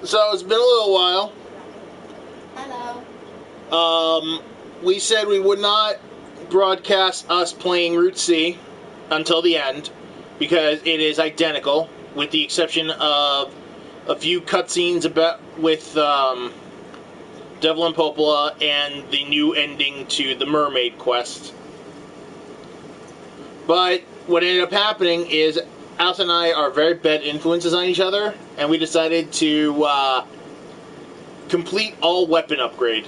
So it's been a little while. Hello. We said we would not broadcast us playing Route C until the end because it is identical, with the exception of a few cutscenes about with Devil and Popola and the new ending to the Mermaid quest. But what ended up happening is Alice and I are very bad influences on each other, and we decided to complete all weapon upgrade.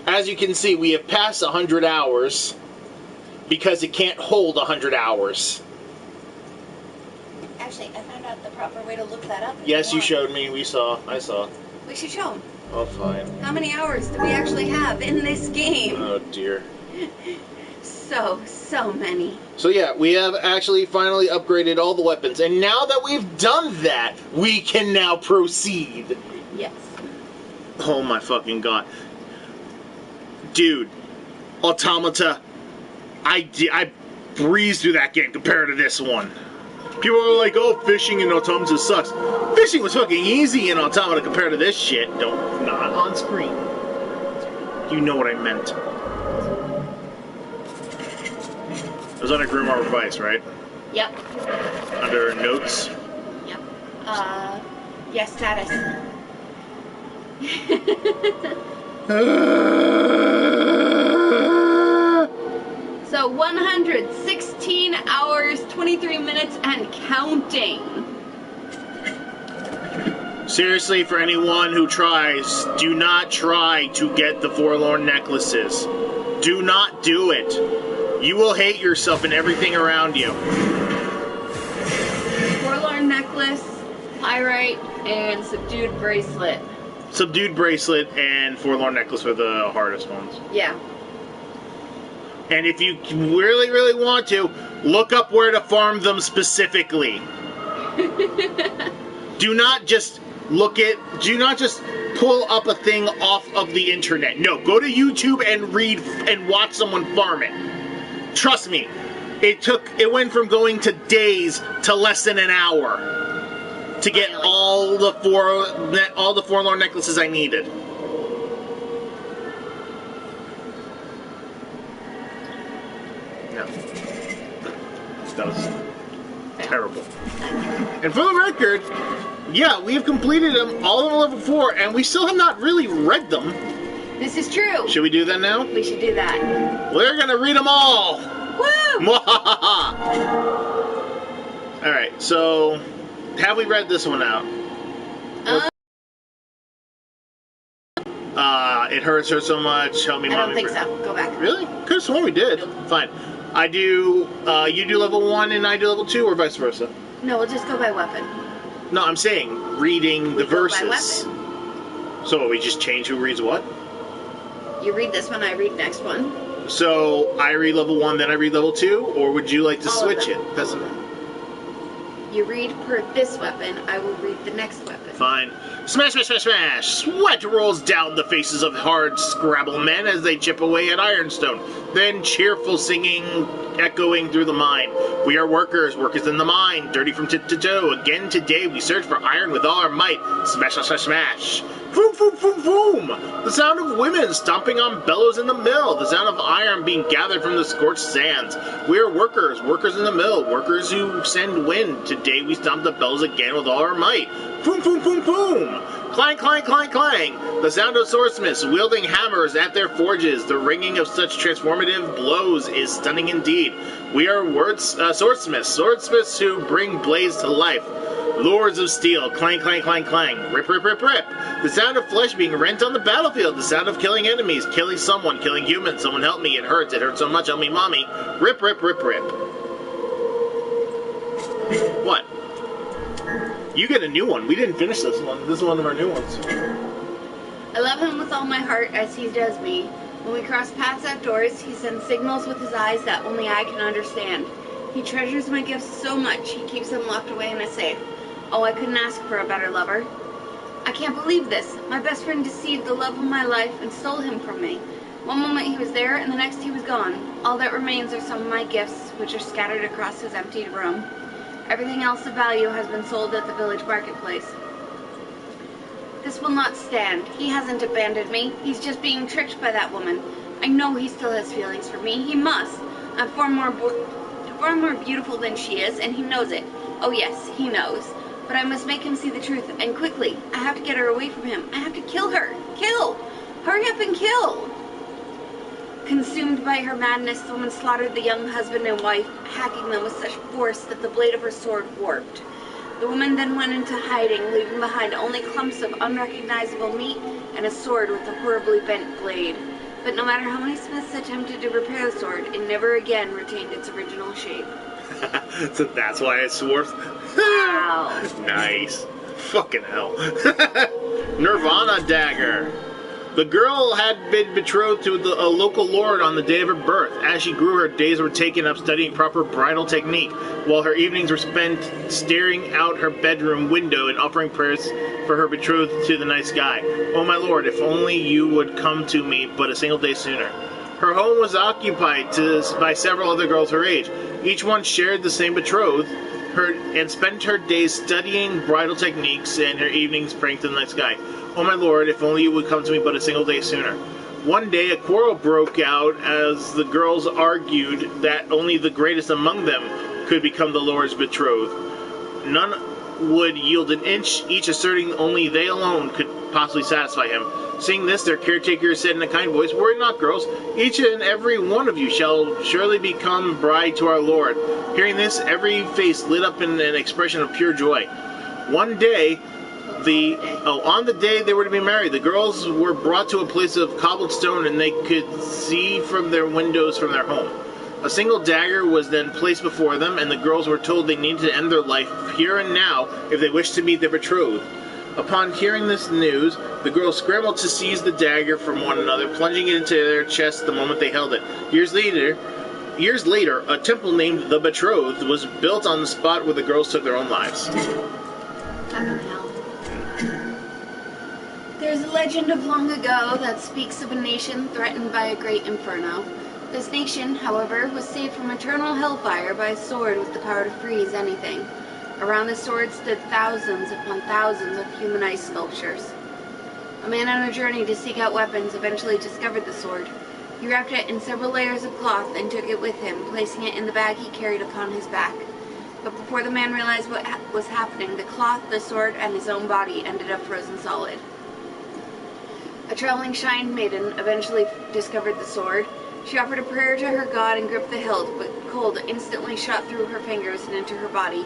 As you can see, we have passed 100 hours because it can't hold 100 hours. Actually, I found out the proper way to look that up. Yes, you showed me. I saw. We should show them. Oh, fine. How many hours do we actually have in this game? Oh, dear. So many. So yeah, we have actually finally upgraded all the weapons. And now that we've done that, we can now proceed. Yes. Oh my fucking god. Dude, Automata, I breezed through that game compared to this one. People are like, oh, fishing in Automata sucks. Fishing was fucking easy in Automata compared to this shit. Not on screen. You know what I meant. It was under Grimoire Vice, right? Yep. Under Notes? Yep. Yes, status. So 116 hours, 23 minutes, and counting. Seriously, for anyone who tries, do not try to get the Forlorn Necklaces. Do not do it. You will hate yourself and everything around you. Forlorn Necklace, Pyrite, and Subdued Bracelet. Subdued Bracelet and Forlorn Necklace are the hardest ones. Yeah. And if you really, really want to, look up where to farm them specifically. Do not just pull up a thing off of the internet. No, go to YouTube and read and watch someone farm it. Trust me, it went from going to days to less than an hour to get all the Forlorn Necklaces I needed. No. That was terrible. And for the record, yeah, we have completed them, all of them level 4, and we still have not really read them. This is true. Should we do that now? We should do that. We're gonna read them all! Woo! Alright, so, have we read this one out? It hurts her so much, help me, I mommy. don't think so. Go back. Really? Could have sworn we did. Nope. Fine. You do level 1 and I do level 2, or vice versa? No, we'll just go by weapon. No, I'm saying, reading the verses. Go by weapon. So we just change who reads what? You read this one, I read next one. So I read level 1, then I read level 2, or would you like to All switch it? That's You read per this weapon, I will read the next weapon. fine. Smash, smash, smash, smash! Sweat rolls down the faces of hard Scrabble men as they chip away at Ironstone. Then cheerful singing echoing through the mine. We are workers in the mine, dirty from tip to toe. Again today we search for iron with all our might. Smash, smash, smash, smash! Boom, boom, boom, boom! The sound of women stomping on bellows in the mill. The sound of iron being gathered from the scorched sands. We are workers in the mill, workers who send wind. Today we stomp the bellows again with all our might. Boom, boom, boom, boom! Clang, clang, clang, clang! The sound of swordsmiths wielding hammers at their forges. The ringing of such transformative blows is stunning indeed. We are swordsmiths who bring blades to life. Lords of steel, clang, clang, clang, clang. Rip, rip, rip, rip. The sound of flesh being rent on the battlefield. The sound of killing enemies, killing someone, killing humans. Someone help me, it hurts so much, help me, mommy. Rip, rip, rip, rip. What? You get a new one. We didn't finish this one. This is one of our new ones. I love him with all my heart as he does me. When we cross paths outdoors, he sends signals with his eyes that only I can understand. He treasures my gifts so much, he keeps them locked away in a safe. Oh, I couldn't ask for a better lover. I can't believe this. My best friend deceived the love of my life and stole him from me. One moment he was there, and the next he was gone. All that remains are some of my gifts, which are scattered across his emptied room. Everything else of value has been sold at the village marketplace. This will not stand. He hasn't abandoned me. He's just being tricked by that woman. I know he still has feelings for me. He must. I'm far more beautiful than she is, and he knows it. Oh yes, he knows. But I must make him see the truth, and quickly. I have to get her away from him. I have to kill her. Kill! Hurry up and kill! Consumed by her madness, the woman slaughtered the young husband and wife, hacking them with such force that the blade of her sword warped. The woman then went into hiding, leaving behind only clumps of unrecognizable meat and a sword with a horribly bent blade. But no matter how many smiths attempted to repair the sword, it never again retained its original shape. So that's why it's worth. Wow. Nice. Fucking hell. Nirvana dagger. The girl had been betrothed to a local lord on the day of her birth. As she grew, her days were taken up studying proper bridal technique, while her evenings were spent staring out her bedroom window and offering prayers for her betrothed to the night sky. Oh my lord, if only you would come to me but a single day sooner. Her home was occupied by several other girls her age. Each one shared the same betrothed, and spent her days studying bridal techniques and her evenings praying to the night sky. Oh my lord, if only you would come to me but a single day sooner. One day a quarrel broke out as the girls argued that only the greatest among them could become the lord's betrothed. None would yield an inch, each asserting only they alone could possibly satisfy him. Seeing this, their caretaker said in a kind voice, "Worry not, girls. Each and every one of you shall surely become bride to our Lord." Hearing this, every face lit up in an expression of pure joy. On the day they were to be married, the girls were brought to a place of cobbled stone, and they could see from their windows from their home. A single dagger was then placed before them, and the girls were told they needed to end their life here and now if they wished to meet their betrothed. Upon hearing this news, the girls scrambled to seize the dagger from one another, plunging it into their chests the moment they held it. Years later, a temple named the Betrothed was built on the spot where the girls took their own lives. I'm in hell. There's a legend of long ago that speaks of a nation threatened by a great inferno. This nation, however, was saved from eternal hellfire by a sword with the power to freeze anything. Around the sword stood thousands upon thousands of human ice sculptures. A man on a journey to seek out weapons eventually discovered the sword. He wrapped it in several layers of cloth and took it with him, placing it in the bag he carried upon his back. But before the man realized what was happening, the cloth, the sword, and his own body ended up frozen solid. A traveling Shine Maiden eventually discovered the sword. She offered a prayer to her god and gripped the hilt, but cold instantly shot through her fingers and into her body,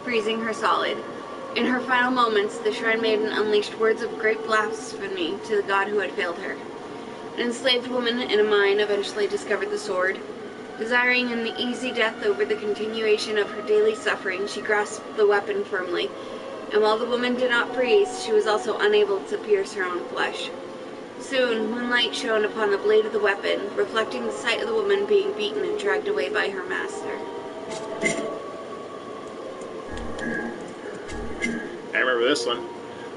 freezing her solid. In her final moments, the Shrine Maiden unleashed words of great blasphemy to the god who had failed her. An enslaved woman in a mine eventually discovered the sword. Desiring an easy death over the continuation of her daily suffering, she grasped the weapon firmly, and while the woman did not freeze, she was also unable to pierce her own flesh. Soon, moonlight shone upon the blade of the weapon, reflecting the sight of the woman being beaten and dragged away by her master. I remember this one.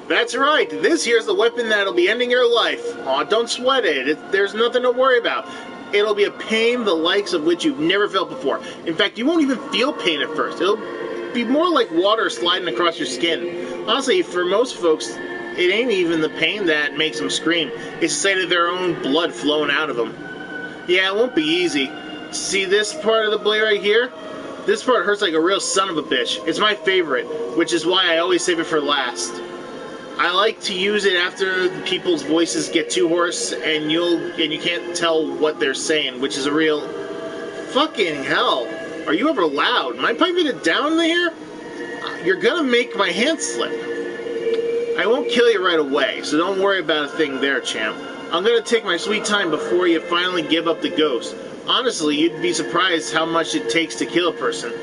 That's right, this here's the weapon that'll be ending your life. Aw, don't sweat it. There's nothing to worry about. It'll be a pain the likes of which you've never felt before. In fact, you won't even feel pain at first. It'll be more like water sliding across your skin. Honestly, for most folks, it ain't even the pain that makes them scream. It's the sight of their own blood flowing out of them. Yeah, it won't be easy. See this part of the blade right here? This part hurts like a real son of a bitch. It's my favorite, which is why I always save it for last. I like to use it after people's voices get too hoarse and you can't tell what they're saying, which is a real fucking hell. Are you ever loud? Am I piping it down in here? You're gonna make my hand slip. I won't kill you right away, so don't worry about a thing there, champ. I'm gonna take my sweet time before you finally give up the ghost. Honestly, you'd be surprised how much it takes to kill a person.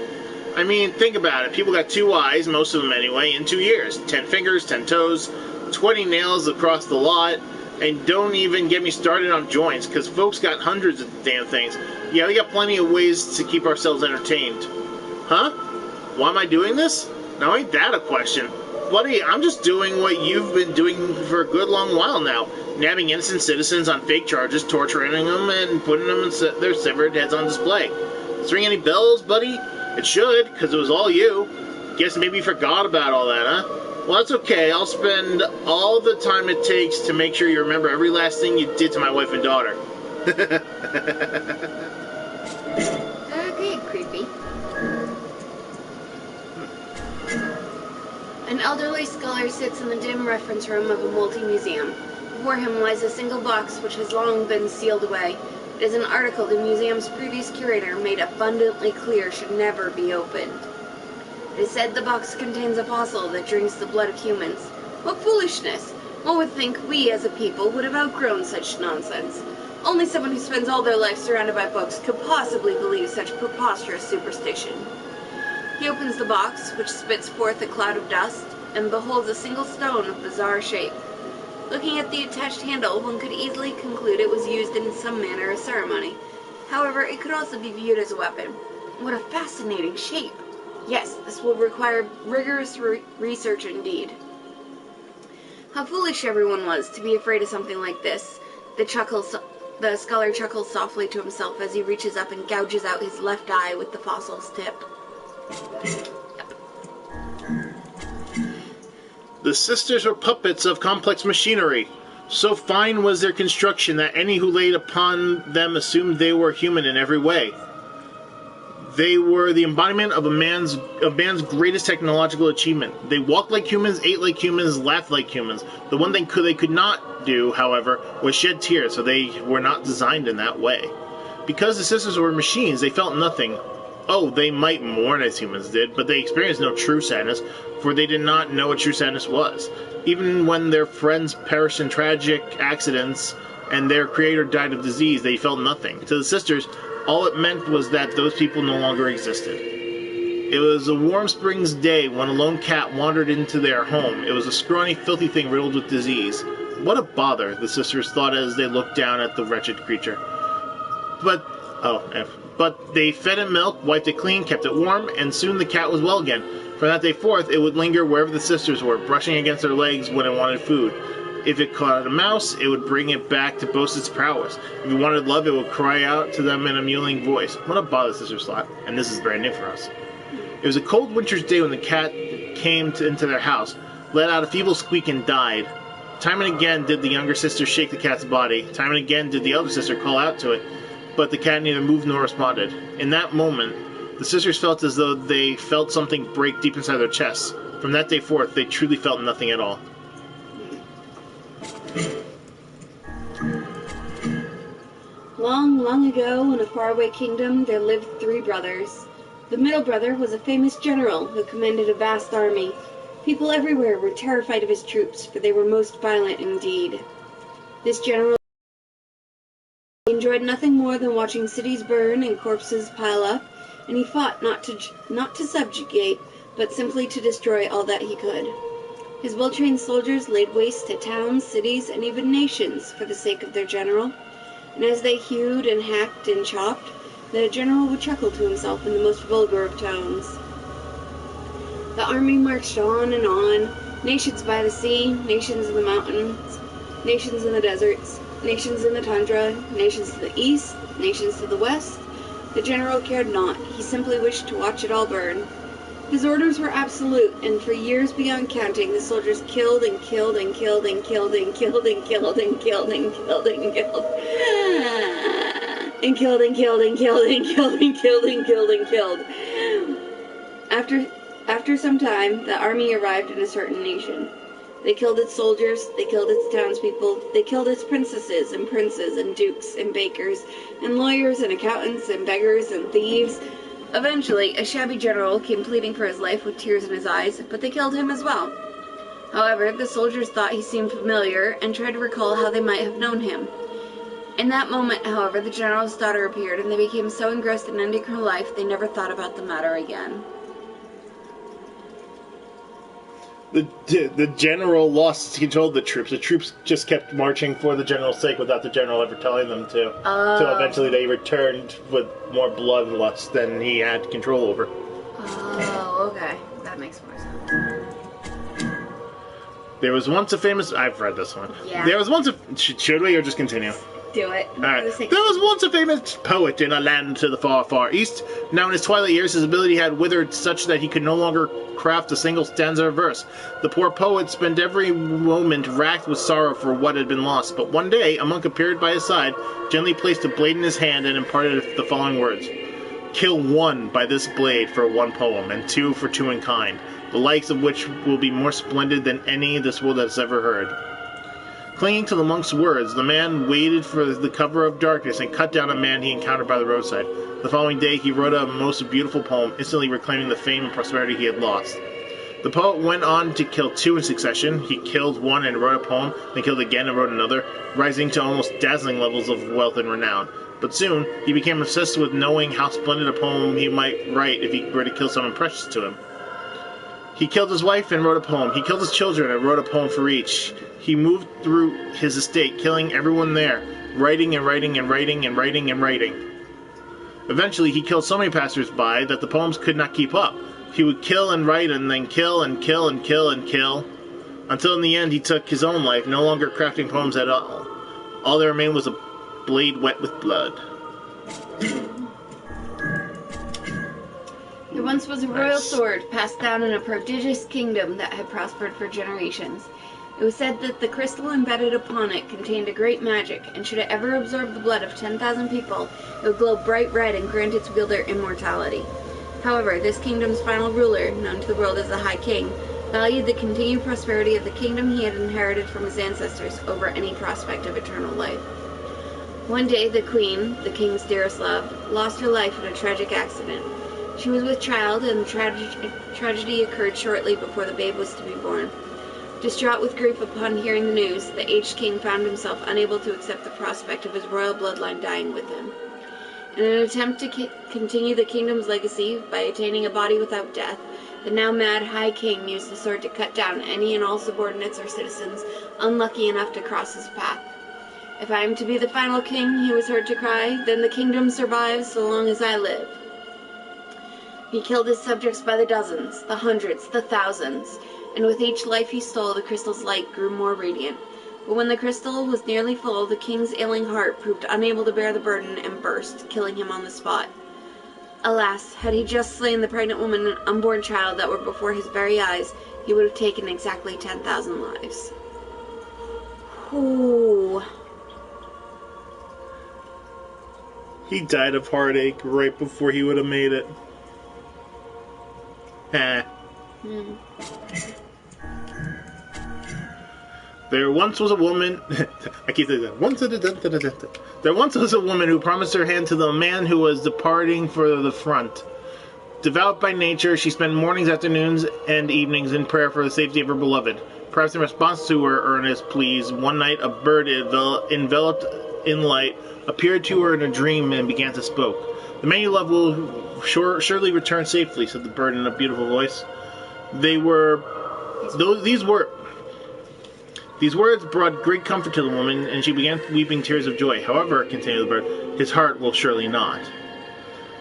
I mean, think about it. People got 2 eyes, most of them anyway, in 2 years. 10 fingers, 10 toes, 20 nails across the lot, and don't even get me started on joints, because folks got hundreds of damn things. Yeah, we got plenty of ways to keep ourselves entertained. Huh? Why am I doing this? Now, ain't that a question? Buddy, I'm just doing what you've been doing for a good long while now. Nabbing innocent citizens on fake charges, torturing them, and putting them in their severed heads on display. Does it ring any bells, buddy? It should, because it was all you. Guess maybe you forgot about all that, huh? Well, that's okay. I'll spend all the time it takes to make sure you remember every last thing you did to my wife and daughter. Okay, creepy. An elderly scholar sits in the dim reference room of a multi-museum. Before him lies a single box which has long been sealed away. It is an article the museum's previous curator made abundantly clear should never be opened. It is said the box contains a fossil that drinks the blood of humans. What foolishness! One would think we as a people would have outgrown such nonsense. Only someone who spends all their life surrounded by books could possibly believe such preposterous superstition. He opens the box, which spits forth a cloud of dust, and beholds a single stone of bizarre shape. Looking at the attached handle, one could easily conclude it was used in some manner of ceremony. However, it could also be viewed as a weapon. What a fascinating shape! Yes, this will require rigorous research indeed. How foolish everyone was to be afraid of something like this. The scholar chuckles softly to himself as he reaches up and gouges out his left eye with the fossil's tip. The sisters were puppets of complex machinery. So fine was their construction that any who laid upon them assumed they were human in every way. They were the embodiment of man's greatest technological achievement. They walked like humans, ate like humans, laughed like humans. The one thing they could not do, however, was shed tears, so they were not designed in that way. Because the sisters were machines, they felt nothing. Oh, they might mourn as humans did, but they experienced no true sadness, for they did not know what true sadness was. Even when their friends perished in tragic accidents and their creator died of disease, they felt nothing. To the sisters, all it meant was that those people no longer existed. It was a warm spring's day when a lone cat wandered into their home. It was a scrawny, filthy thing riddled with disease. What a bother, the sisters thought as they looked down at the wretched creature. But they fed it milk, wiped it clean, kept it warm, and soon the cat was well again. From that day forth, it would linger wherever the sisters were, brushing against their legs when it wanted food. If it caught a mouse, it would bring it back to boast its prowess. If it wanted love, it would cry out to them in a mewling voice. What a bother, the sisters thought, and this is brand new for us. It was a cold winter's day when the cat came into their house, let out a feeble squeak, and died. Time and again did the younger sister shake the cat's body. Time and again did the elder sister call out to it, but the cat neither moved nor responded. In that moment, the sisters felt as though they felt something break deep inside their chests. From that day forth, they truly felt nothing at all. Long, long ago, in a faraway kingdom, there lived 3 brothers. The middle brother was a famous general who commanded a vast army. People everywhere were terrified of his troops, for they were most violent indeed. This general enjoyed nothing more than watching cities burn and corpses pile up, and he fought not to subjugate, but simply to destroy all that he could. His well-trained soldiers laid waste to towns, cities, and even nations for the sake of their general, and as they hewed and hacked and chopped, the general would chuckle to himself in the most vulgar of tones. The army marched on and on, nations by the sea, nations in the mountains, nations in the deserts, nations in the tundra, nations to the east, nations to the west. The general cared not. He simply wished to watch it all burn. His orders were absolute, and for years beyond counting, the soldiers killed and killed and killed and killed and killed and killed and killed and killed and killed and killed and killed and killed and killed and killed and killed and killed. After some time, the army arrived in a certain nation. They killed its soldiers, they killed its townspeople, they killed its princesses and princes and dukes and bakers and lawyers and accountants and beggars and thieves. Eventually, a shabby general came pleading for his life with tears in his eyes, but they killed him as well. However, the soldiers thought he seemed familiar and tried to recall how they might have known him. In that moment, however, the general's daughter appeared, and they became so engrossed in ending her life they never thought about the matter again. The general lost control of the troops. The troops just kept marching for the general's sake without the general ever telling them to. Until eventually they returned with more bloodlust than he had control over. Oh, okay. That makes more sense. There was once a famous... I've read this one. Yeah. There was once a... Should we or just continue? do it. Alright. There was once a famous poet in a land to the far, far east. Now in his twilight years, his ability had withered such that he could no longer craft a single stanza of verse. The poor poet spent every moment racked with sorrow for what had been lost. But one day, a monk appeared by his side, gently placed a blade in his hand, and imparted the following words. Kill one by this blade for one poem, and two for two in kind, the likes of which will be more splendid than any this world has ever heard. Clinging to the monk's words, the man waited for the cover of darkness and cut down a man he encountered by the roadside. The following day, he wrote a most beautiful poem, instantly reclaiming the fame and prosperity he had lost. The poet went on to kill two in succession. He killed one and wrote a poem, then killed again and wrote another, rising to almost dazzling levels of wealth and renown. But soon, he became obsessed with knowing how splendid a poem he might write if he were to kill someone precious to him. He killed his wife and wrote a poem. He killed his children and wrote a poem for each. He moved through his estate, killing everyone there, writing and writing and writing and writing and writing. Eventually, he killed so many passers-by that the poems could not keep up. He would kill and write and then kill and kill and kill and kill, until in the end he took his own life, no longer crafting poems at all. All that remained was a blade wet with blood. There once was a royal sword passed down in a prodigious kingdom that had prospered for generations. It was said that the crystal embedded upon it contained a great magic, and should it ever absorb the blood of 10,000 people, it would glow bright red and grant its wielder immortality. However, this kingdom's final ruler, known to the world as the High King, valued the continued prosperity of the kingdom he had inherited from his ancestors over any prospect of eternal life. One day, the queen, the king's dearest love, lost her life in a tragic accident. She was with child, and the tragedy occurred shortly before the babe was to be born. Distraught with grief upon hearing the news, the aged king found himself unable to accept the prospect of his royal bloodline dying with him. In an attempt to continue the kingdom's legacy by attaining a body without death, the now mad High King used the sword to cut down any and all subordinates or citizens unlucky enough to cross his path. If I am to be the final king, he was heard to cry, then the kingdom survives so long as I live. He killed his subjects by the dozens, the hundreds, the thousands, and with each life he stole, the crystal's light grew more radiant. But when the crystal was nearly full, the king's ailing heart proved unable to bear the burden and burst, killing him on the spot. Alas, had he just slain the pregnant woman and unborn child that were before his very eyes, he would have taken exactly 10,000 lives. Ooh. He died of heartache right before he would have made it. There once was a woman. I keep saying that. There once was a woman who promised her hand to the man who was departing for the front. Devout by nature, she spent mornings, afternoons, and evenings in prayer for the safety of her beloved. Perhaps in response to her earnest pleas, one night a bird enveloped in light appeared to her in a dream and began to speak. The man you love will surely return safely, said the bird in a beautiful voice. These words brought great comfort to the woman, and she began weeping tears of joy. However, continued the bird, his heart will surely not.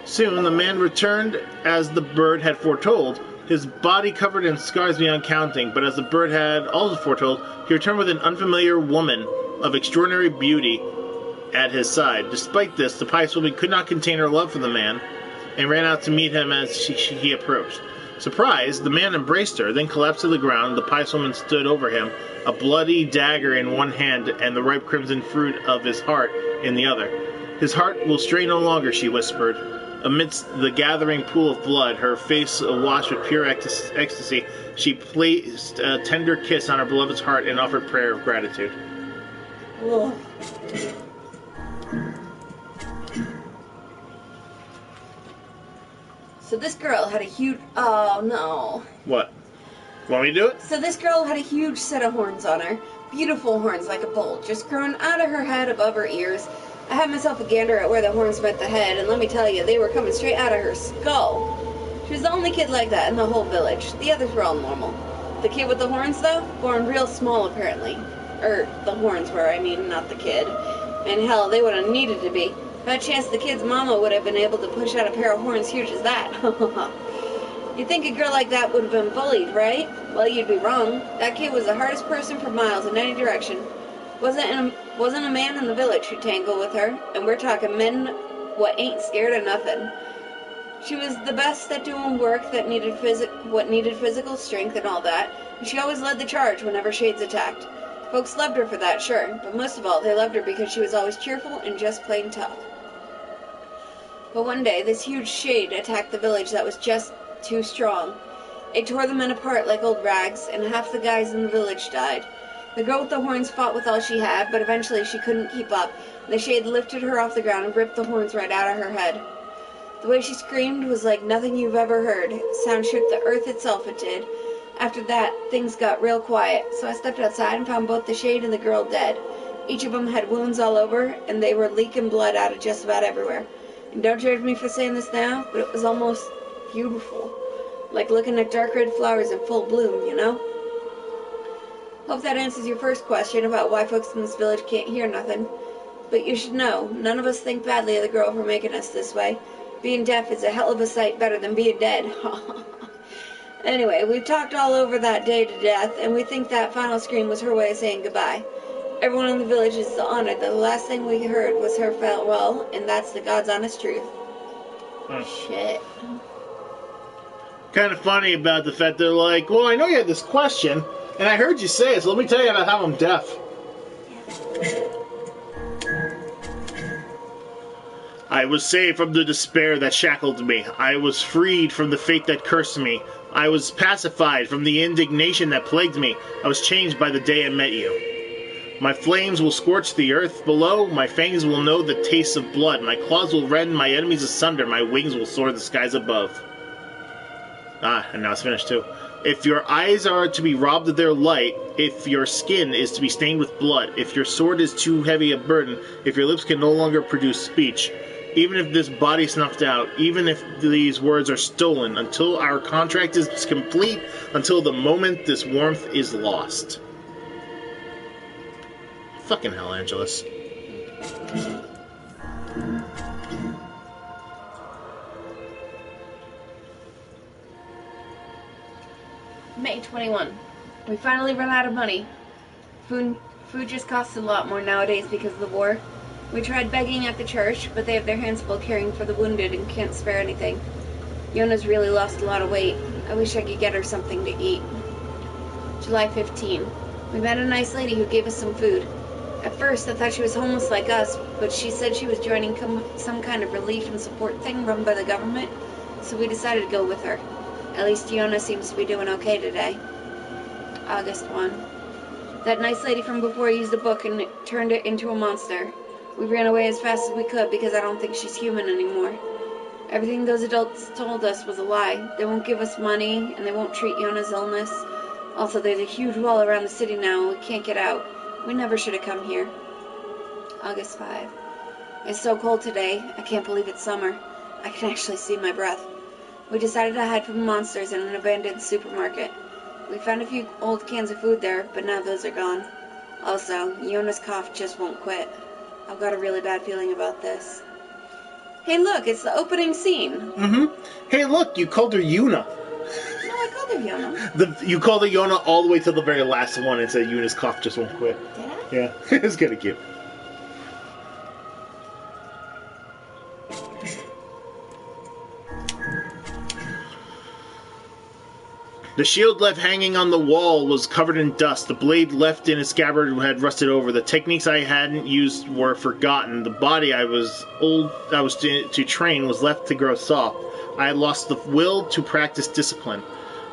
Soon the man returned as the bird had foretold, his body covered in scars beyond counting, but as the bird had also foretold, he returned with an unfamiliar woman of extraordinary beauty at his side. Despite this, the pious woman could not contain her love for the man, and ran out to meet him as he approached. Surprised, the man embraced her, then collapsed to the ground. The pious woman stood over him, a bloody dagger in one hand and the ripe crimson fruit of his heart in the other. His heart will stray no longer, she whispered. Amidst the gathering pool of blood, her face awash with pure ecstasy, she placed a tender kiss on her beloved's heart and offered prayer of gratitude. Whoa. So this girl had a huge... Oh, no. What? Want me to do it? So this girl had a huge set of horns on her. Beautiful horns like a bull, just growing out of her head above her ears. I had myself a gander at where the horns met the head, and let me tell you, they were coming straight out of her skull. She was the only kid like that in the whole village. The others were all normal. The kid with the horns, though, born real small, apparently. The horns were, I mean, not the kid. And hell, they would have needed to be. By chance, the kid's mama would have been able to push out a pair of horns huge as that. You'd think a girl like that would have been bullied, right? Well, you'd be wrong. That kid was the hardest person for miles in any direction. Wasn't a man in the village who tangled with her, and we're talking men what ain't scared of nothing. She was the best at doing work that needed physical strength and all that, and she always led the charge whenever shades attacked. Folks loved her for that, sure, but most of all, they loved her because she was always cheerful and just plain tough. But one day, this huge shade attacked the village that was just too strong. It tore the men apart like old rags, and half the guys in the village died. The girl with the horns fought with all she had, but eventually she couldn't keep up, and the shade lifted her off the ground and ripped the horns right out of her head. The way she screamed was like nothing you've ever heard. Sound shook the earth itself, it did. After that, things got real quiet, so I stepped outside and found both the shade and the girl dead. Each of them had wounds all over, and they were leaking blood out of just about everywhere. And don't judge me for saying this now, but it was almost beautiful. Like looking at dark red flowers in full bloom, you know? Hope that answers your first question about why folks in this village can't hear nothing. But you should know, none of us think badly of the girl for making us this way. Being deaf is a hell of a sight better than being dead. Anyway, we've talked all over that day to death, and we think that final scream was her way of saying goodbye. Everyone in the village is honored that the last thing we heard was her farewell, and that's the God's honest truth. Shit. Kind of funny about the fact they're like, well, I know you had this question, and I heard you say it, so let me tell you about how I'm deaf. I was saved from the despair that shackled me. I was freed from the fate that cursed me. I was pacified from the indignation that plagued me. I was changed by the day I met you. My flames will scorch the earth below. My fangs will know the taste of blood. My claws will rend my enemies asunder. My wings will soar the skies above. And now it's finished too. If your eyes are to be robbed of their light, if your skin is to be stained with blood, if your sword is too heavy a burden, if your lips can no longer produce speech, even if this body snuffed out, even if these words are stolen, until our contract is complete, until the moment this warmth is lost. Fucking hell, Angelus. May 21. We finally run out of money. Food just costs a lot more nowadays because of the war. We tried begging at the church, but they have their hands full caring for the wounded and can't spare anything. Yona's really lost a lot of weight. I wish I could get her something to eat. July 15. We met a nice lady who gave us some food. At first, I thought she was homeless like us, but she said she was joining some kind of relief and support thing run by the government, so we decided to go with her. At least Yona seems to be doing okay today. August 1. That nice lady from before used a book and turned it into a monster. We ran away as fast as we could because I don't think she's human anymore. Everything those adults told us was a lie. They won't give us money, and they won't treat Yona's illness. Also, there's a huge wall around the city now, and we can't get out. We never should have come here. August 5. It's so cold today, I can't believe it's summer. I can actually see my breath. We decided to hide from the monsters in an abandoned supermarket. We found a few old cans of food there, but now those are gone. Also, Yona's cough just won't quit. I've got a really bad feeling about this. Hey, look, it's the opening scene. Mm-hmm. Hey, look, you called her Yuna. No, I called her Yona. You called her Yona all the way to the very last one and said Yuna's cough just won't quit. Did I? Yeah, it's kind of cute. The shield left hanging on the wall was covered in dust. The blade left in its scabbard had rusted over. The techniques I hadn't used were forgotten. The body I was to train was left to grow soft. I had lost the will to practice discipline.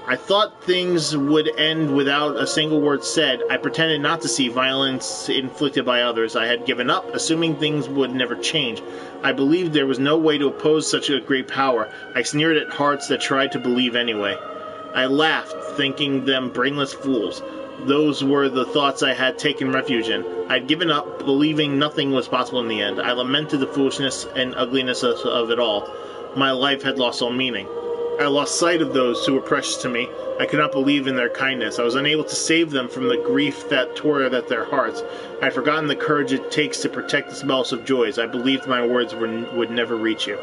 I thought things would end without a single word said. I pretended not to see violence inflicted by others. I had given up, assuming things would never change. I believed there was no way to oppose such a great power. I sneered at hearts that tried to believe anyway. I laughed, thinking them brainless fools. Those were the thoughts I had taken refuge in. I had given up, believing nothing was possible in the end. I lamented the foolishness and ugliness of it all. My life had lost all meaning. I lost sight of those who were precious to me. I could not believe in their kindness. I was unable to save them from the grief that tore at their hearts. I had forgotten the courage it takes to protect the smallest of joys. I believed my words would never reach you.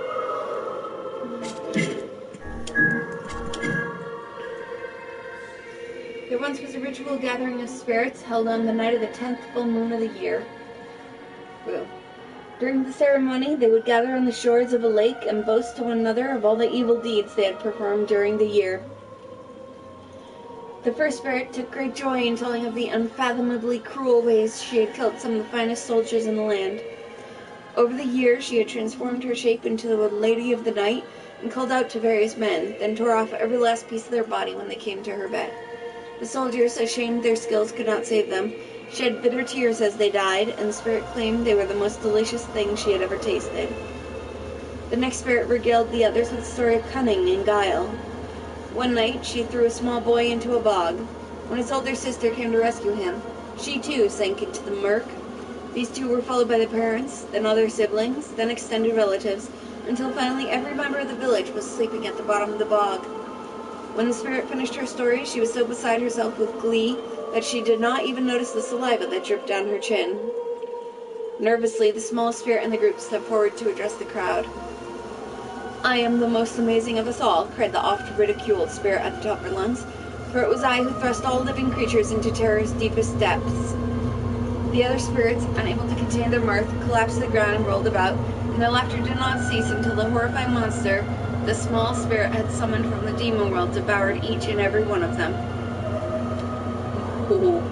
There once was a ritual gathering of spirits held on the night of the 10th full moon of the year. During the ceremony, they would gather on the shores of a lake and boast to one another of all the evil deeds they had performed during the year. The first spirit took great joy in telling of the unfathomably cruel ways she had killed some of the finest soldiers in the land. Over the years, she had transformed her shape into the Lady of the Night and called out to various men, then tore off every last piece of their body when they came to her bed. The soldiers, ashamed their skills could not save them, shed bitter tears as they died, and the spirit claimed they were the most delicious things she had ever tasted. The next spirit regaled the others with a story of cunning and guile. One night, she threw a small boy into a bog. When his older sister came to rescue him, she too sank into the murk. These two were followed by the parents, then other siblings, then extended relatives, until finally every member of the village was sleeping at the bottom of the bog. When the spirit finished her story, she was so beside herself with glee that she did not even notice the saliva that dripped down her chin. Nervously, the smallest spirit in the group stepped forward to address the crowd. "I am the most amazing of us all," cried the oft-ridiculed spirit at the top of her lungs, "for it was I who thrust all living creatures into terror's deepest depths." The other spirits, unable to contain their mirth, collapsed to the ground and rolled about, and their laughter did not cease until the horrifying monster the small spirit had summoned from the demon world devoured each and every one of them. Ooh.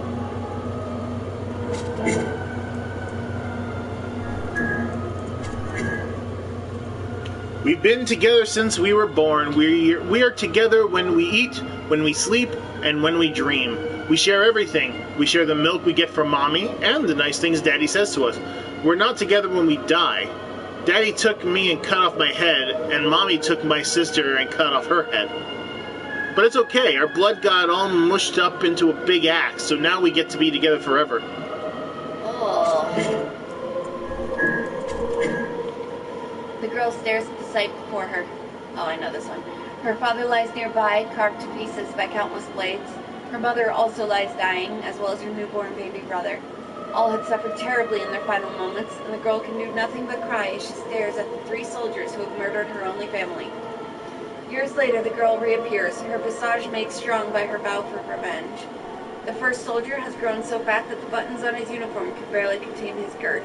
We've been together since we were born. We are together when we eat, when we sleep, and when we dream. We share everything. We share the milk we get from Mommy and the nice things Daddy says to us. We're not together when we die. Daddy took me and cut off my head, and Mommy took my sister and cut off her head. But it's okay. Our blood got all mushed up into a big axe, so now we get to be together forever. Oh. The girl stares at the sight before her. Oh, I know this one. Her father lies nearby, carved to pieces by countless blades. Her mother also lies dying, as well as her newborn baby brother. All had suffered terribly in their final moments, and the girl can do nothing but cry as she stares at the 3 soldiers who have murdered her only family. Years later, the girl reappears, her visage made strong by her vow for revenge. The first soldier has grown so fat that the buttons on his uniform can barely contain his girth.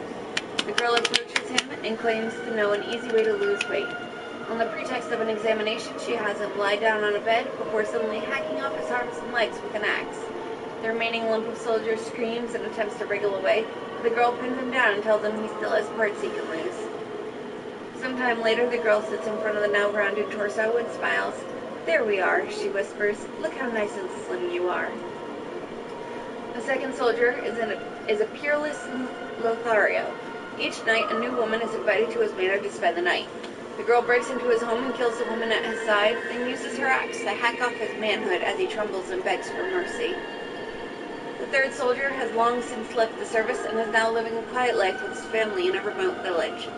The girl approaches him and claims to know an easy way to lose weight. On the pretext of an examination, she has him lie down on a bed before suddenly hacking off his arms and legs with an axe. The remaining lump of soldier screams and attempts to wriggle away, but the girl pins him down and tells him he still has parts he can lose. Sometime later, the girl sits in front of the now rounded torso and smiles. "There we are," she whispers. "Look how nice and slim you are." The second soldier is a peerless Lothario. Each night, a new woman is invited to his manor to spend the night. The girl breaks into his home and kills the woman at his side, then uses her axe to hack off his manhood as he trembles and begs for mercy. The third soldier has long since left the service and is now living a quiet life with his family in a remote village.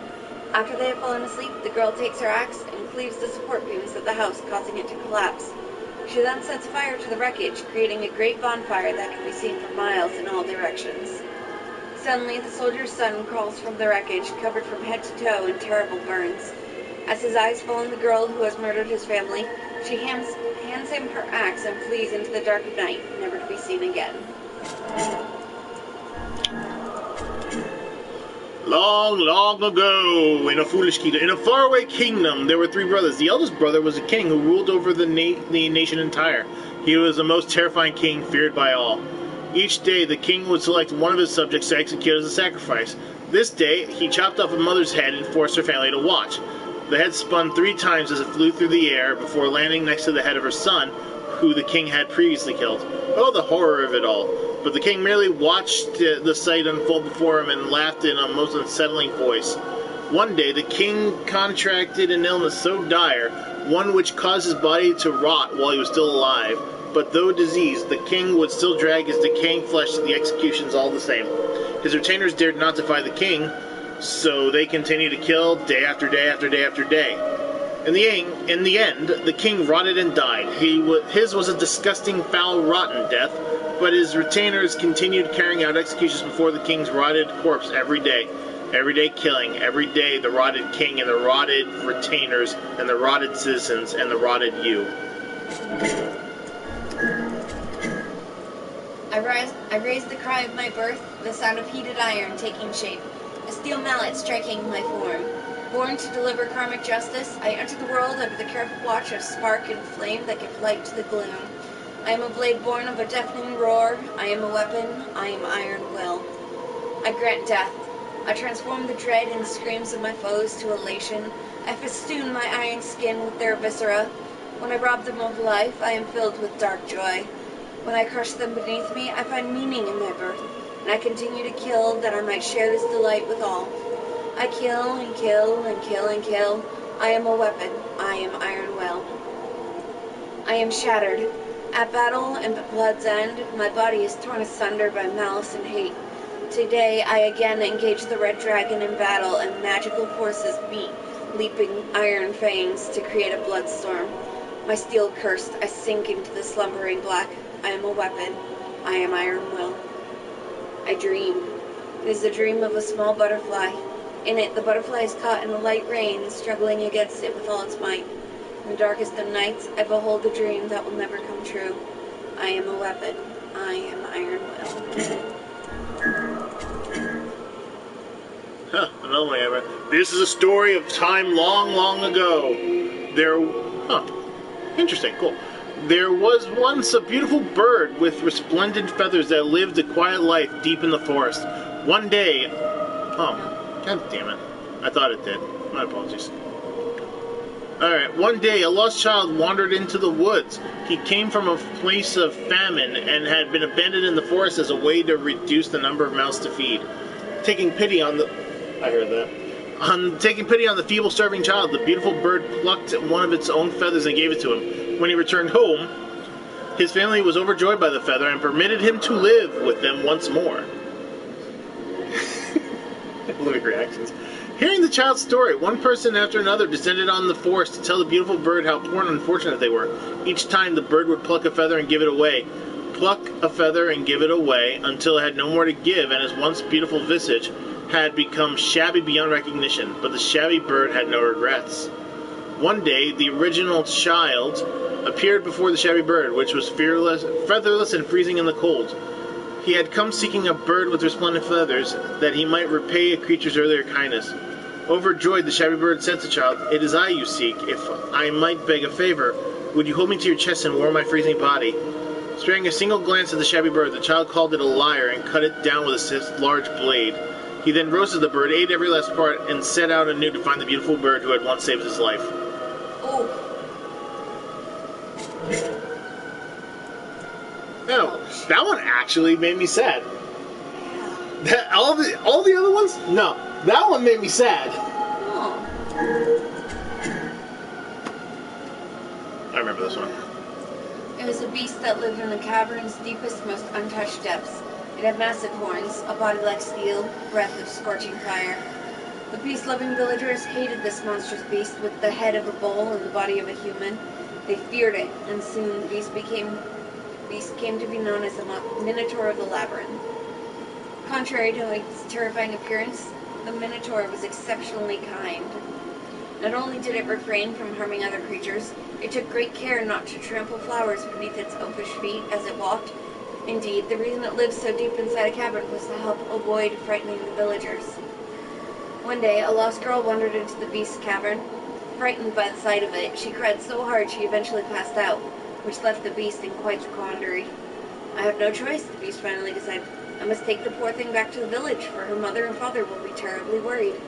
After they have fallen asleep, the girl takes her axe and cleaves the support beams of the house, causing it to collapse. She then sets fire to the wreckage, creating a great bonfire that can be seen for miles in all directions. Suddenly, the soldier's son crawls from the wreckage, covered from head to toe in terrible burns. As his eyes fall on the girl who has murdered his family, she hands him her axe and flees into the dark of night, never to be seen again. Long, long ago, in a faraway kingdom, there were 3 brothers. The eldest brother was a king who ruled over the nation entire. He was the most terrifying king, feared by all. Each day, the king would select one of his subjects to execute as a sacrifice. This day, he chopped off a mother's head and forced her family to watch. The head spun 3 times as it flew through the air before landing next to the head of her son, who the king had previously killed. Oh, the horror of it all. But the king merely watched the sight unfold before him and laughed in a most unsettling voice. One day, the king contracted an illness so dire, one which caused his body to rot while he was still alive. But though diseased, the king would still drag his decaying flesh to the executions all the same. His retainers dared not defy the king, so they continued to kill day after day after day after day. In the end, the king rotted and died. His was a disgusting, foul, rotten death, but his retainers continued carrying out executions before the king's rotted corpse every day. Every day killing, every day the rotted king and the rotted retainers and the rotted citizens and the rotted you. I raised the cry of my birth, the sound of heated iron taking shape, a steel mallet striking my form. Born to deliver karmic justice, I enter the world under the careful watch of spark and flame that give light to the gloom. I am a blade born of a deafening roar. I am a weapon. I am iron will. I grant death. I transform the dread and screams of my foes to elation. I festoon my iron skin with their viscera. When I rob them of life, I am filled with dark joy. When I crush them beneath me, I find meaning in my birth, and I continue to kill that I might share this delight with all. I kill and kill and kill and kill. I am a weapon. I am iron will. I am shattered. At battle and blood's end, my body is torn asunder by malice and hate. Today, I again engage the red dragon in battle, and magical forces meet, leaping iron fangs to create a bloodstorm. My steel cursed, I sink into the slumbering black. I am a weapon. I am iron will. I dream. It is the dream of a small butterfly. In it, the butterfly is caught in a light rain, struggling against it with all its might. In the darkest of nights, I behold a dream that will never come true. I am a weapon. I am iron will. Huh, another one ever. This is a story of time long, long ago. Interesting, cool. There was once a beautiful bird with resplendent feathers that lived a quiet life deep in the forest. One day... Oh, god damn it. I thought it did. My apologies. Alright, one day a lost child wandered into the woods. He came from a place of famine and had been abandoned in the forest as a way to reduce the number of mouths to feed. Taking pity on the feeble, starving child, the beautiful bird plucked one of its own feathers and gave it to him. When he returned home, his family was overjoyed by the feather and permitted him to live with them once more. Living reactions. Hearing the child's story, one person after another descended on the forest to tell the beautiful bird how poor and unfortunate they were. Each time the bird would pluck a feather and give it away. Pluck a feather and give it away until it had no more to give, and his once beautiful visage had become shabby beyond recognition, but the shabby bird had no regrets. One day, the original child appeared before the shabby bird, which was featherless and freezing in the cold. He had come seeking a bird with resplendent feathers, that he might repay a creature's earlier kindness. Overjoyed, the shabby bird said to the child, "It is I you seek. If I might beg a favor, would you hold me to your chest and warm my freezing body?" Sparing a single glance at the shabby bird, the child called it a liar and cut it down with a large blade. He then roasted the bird, ate every last part, and set out anew to find the beautiful bird who had once saved his life. Oh. No, that one actually made me sad. All the other ones? No. That one made me sad. Oh. I remember this one. It was a beast that lived in the cavern's deepest, most untouched depths. It had massive horns, a body like steel, breath of scorching fire. The peace-loving villagers hated this monstrous beast with the head of a bull and the body of a human. They feared it, and soon the beast came to be known as the Minotaur of the Labyrinth. Contrary to its terrifying appearance, the Minotaur was exceptionally kind. Not only did it refrain from harming other creatures, it took great care not to trample flowers beneath its oafish feet as it walked. Indeed, the reason it lived so deep inside a cavern was to help avoid frightening the villagers. One day, a lost girl wandered into the beast's cavern. Frightened by the sight of it, she cried so hard she eventually passed out, which left the beast in quite a quandary. "I have no choice," the beast finally decided. "I must take the poor thing back to the village, for her mother and father will be terribly worried."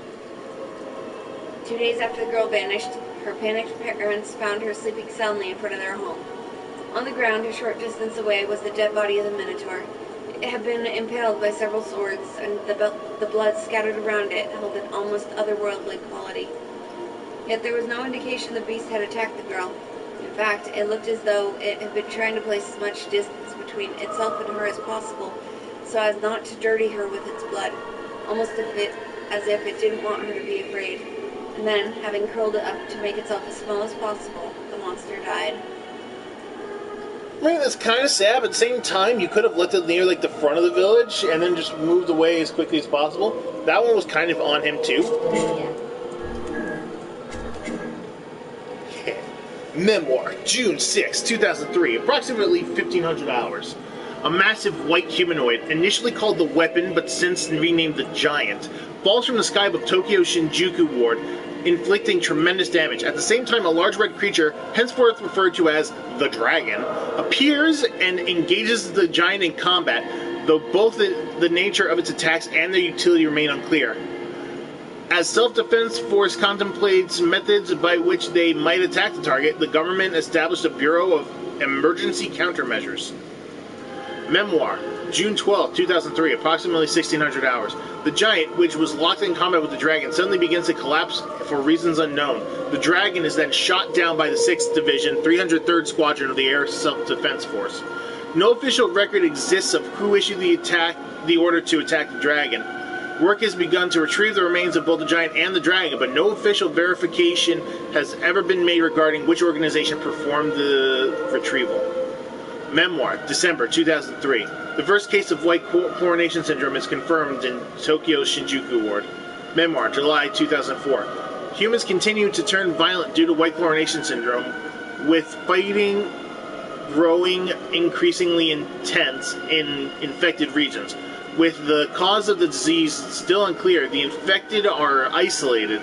2 days after the girl vanished, her panicked parents found her sleeping soundly in front of their home. On the ground, a short distance away, was the dead body of the Minotaur. It had been impaled by several swords, and the blood scattered around it held an almost otherworldly quality. Yet there was no indication the beast had attacked the girl. In fact, it looked as though it had been trying to place as much distance between itself and her as possible, so as not to dirty her with its blood, almost as if it didn't want her to be afraid. And then, having curled it up to make itself as small as possible, the monster died. I mean, that's kind of sad, but at the same time, you could have left it near, like, the front of the village and then just moved away as quickly as possible. That one was kind of on him, too. Yeah. Memoir, June 6, 2003, approximately 1,500 hours. A massive white humanoid, initially called the Weapon but since renamed the Giant, falls from the sky above Tokyo Shinjuku Ward, inflicting tremendous damage. At the same time, a large red creature, henceforth referred to as the Dragon, appears and engages the Giant in combat, though both the nature of its attacks and their utility remain unclear. As self-defense force contemplates methods by which they might attack the target, the government established a Bureau of Emergency Countermeasures. Memoir, June 12, 2003, approximately 1600 hours. The Giant, which was locked in combat with the Dragon, suddenly begins to collapse for reasons unknown. The Dragon is then shot down by the 6th Division, 303rd Squadron of the Air Self-Defense Force. No official record exists of who issued the order to attack the Dragon. Work has begun to retrieve the remains of both the Giant and the Dragon, but no official verification has ever been made regarding which organization performed the retrieval. Memoir, December 2003. The first case of white chlorination syndrome is confirmed in Tokyo's Shinjuku Ward. Memoir, July 2004. Humans continue to turn violent due to white chlorination syndrome, with fighting growing increasingly intense in infected regions. With the cause of the disease still unclear, the infected are isolated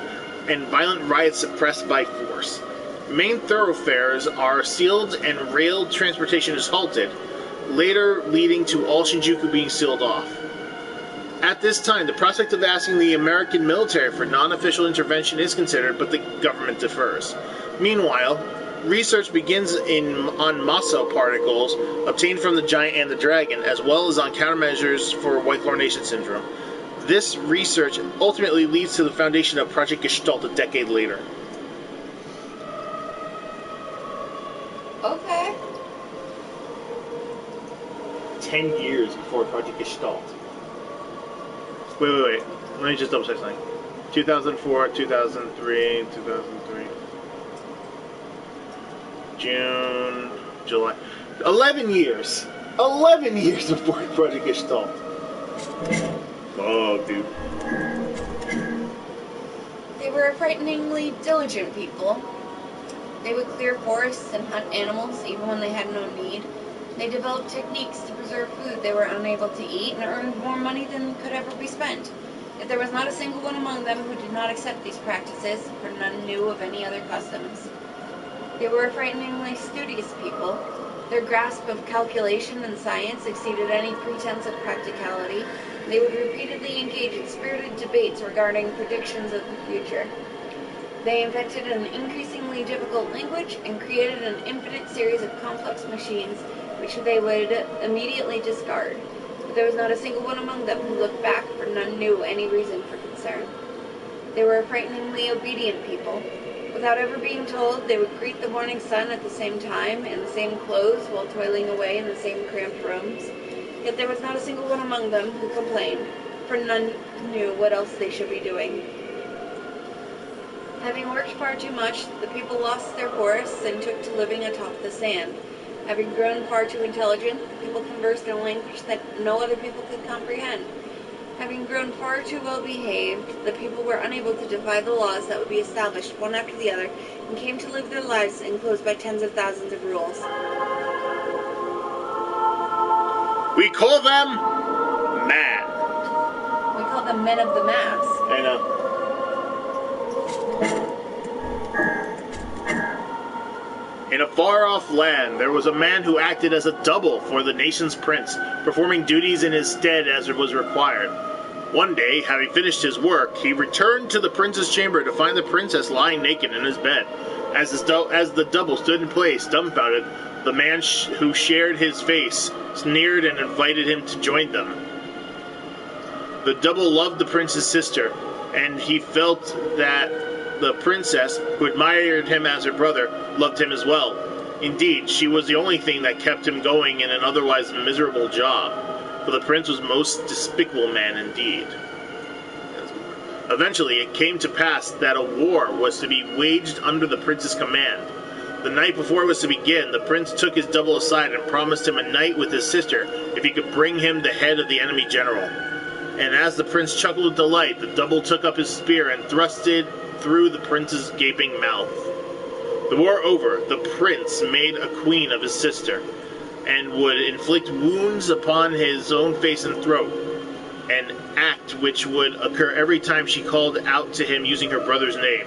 and violent riots suppressed by force. Main thoroughfares are sealed and rail transportation is halted, later leading to all Shinjuku being sealed off. At this time, the prospect of asking the American military for non-official intervention is considered, but the government defers. Meanwhile, research begins on mast cell particles obtained from the Giant and the Dragon, as well as on countermeasures for white chlorination syndrome. This research ultimately leads to the foundation of Project Gestalt a decade later. Okay. 10 years before Project Gestalt. Wait. Let me just double check something. 2004, 2003, 2003. June, July. 11 years! 11 years before Project Gestalt. Oh, dude. They were frighteningly diligent people. They would clear forests and hunt animals even when they had no need. They developed techniques to preserve food they were unable to eat and earned more money than could ever be spent. Yet there was not a single one among them who did not accept these practices, for none knew of any other customs. They were frighteningly studious people. Their grasp of calculation and science exceeded any pretense of practicality. They would repeatedly engage in spirited debates regarding predictions of the future. They invented an increasingly difficult language and created an infinite series of complex machines which they would immediately discard. But there was not a single one among them who looked back, for none knew any reason for concern. They were a frighteningly obedient people. Without ever being told, they would greet the morning sun at the same time, in the same clothes, while toiling away in the same cramped rooms. Yet there was not a single one among them who complained, for none knew what else they should be doing. Having worked far too much, the people lost their forests and took to living atop the sand. Having grown far too intelligent, the people conversed in a language that no other people could comprehend. Having grown far too well behaved, the people were unable to defy the laws that would be established one after the other, and came to live their lives enclosed by tens of thousands of rules. We call them mad. We call them men of the mass. I know. In a far-off land, there was a man who acted as a double for the nation's prince, performing duties in his stead as it was required. One day, having finished his work, he returned to the prince's chamber to find the princess lying naked in his bed. As the double stood in place, dumbfounded, the man who shared his face sneered and invited him to join them. The double loved the prince's sister, and he felt that the princess, who admired him as her brother, loved him as well. Indeed, she was the only thing that kept him going in an otherwise miserable job, for the prince was a most despicable man indeed. Eventually, it came to pass that a war was to be waged under the prince's command. The night before it was to begin, the prince took his double aside and promised him a night with his sister if he could bring him the head of the enemy general. And as the prince chuckled with delight, the double took up his spear and thrust it through the prince's gaping mouth. The war over, the prince made a queen of his sister. and would inflict wounds upon his own face and throat, an act which would occur every time she called out to him using her brother's name.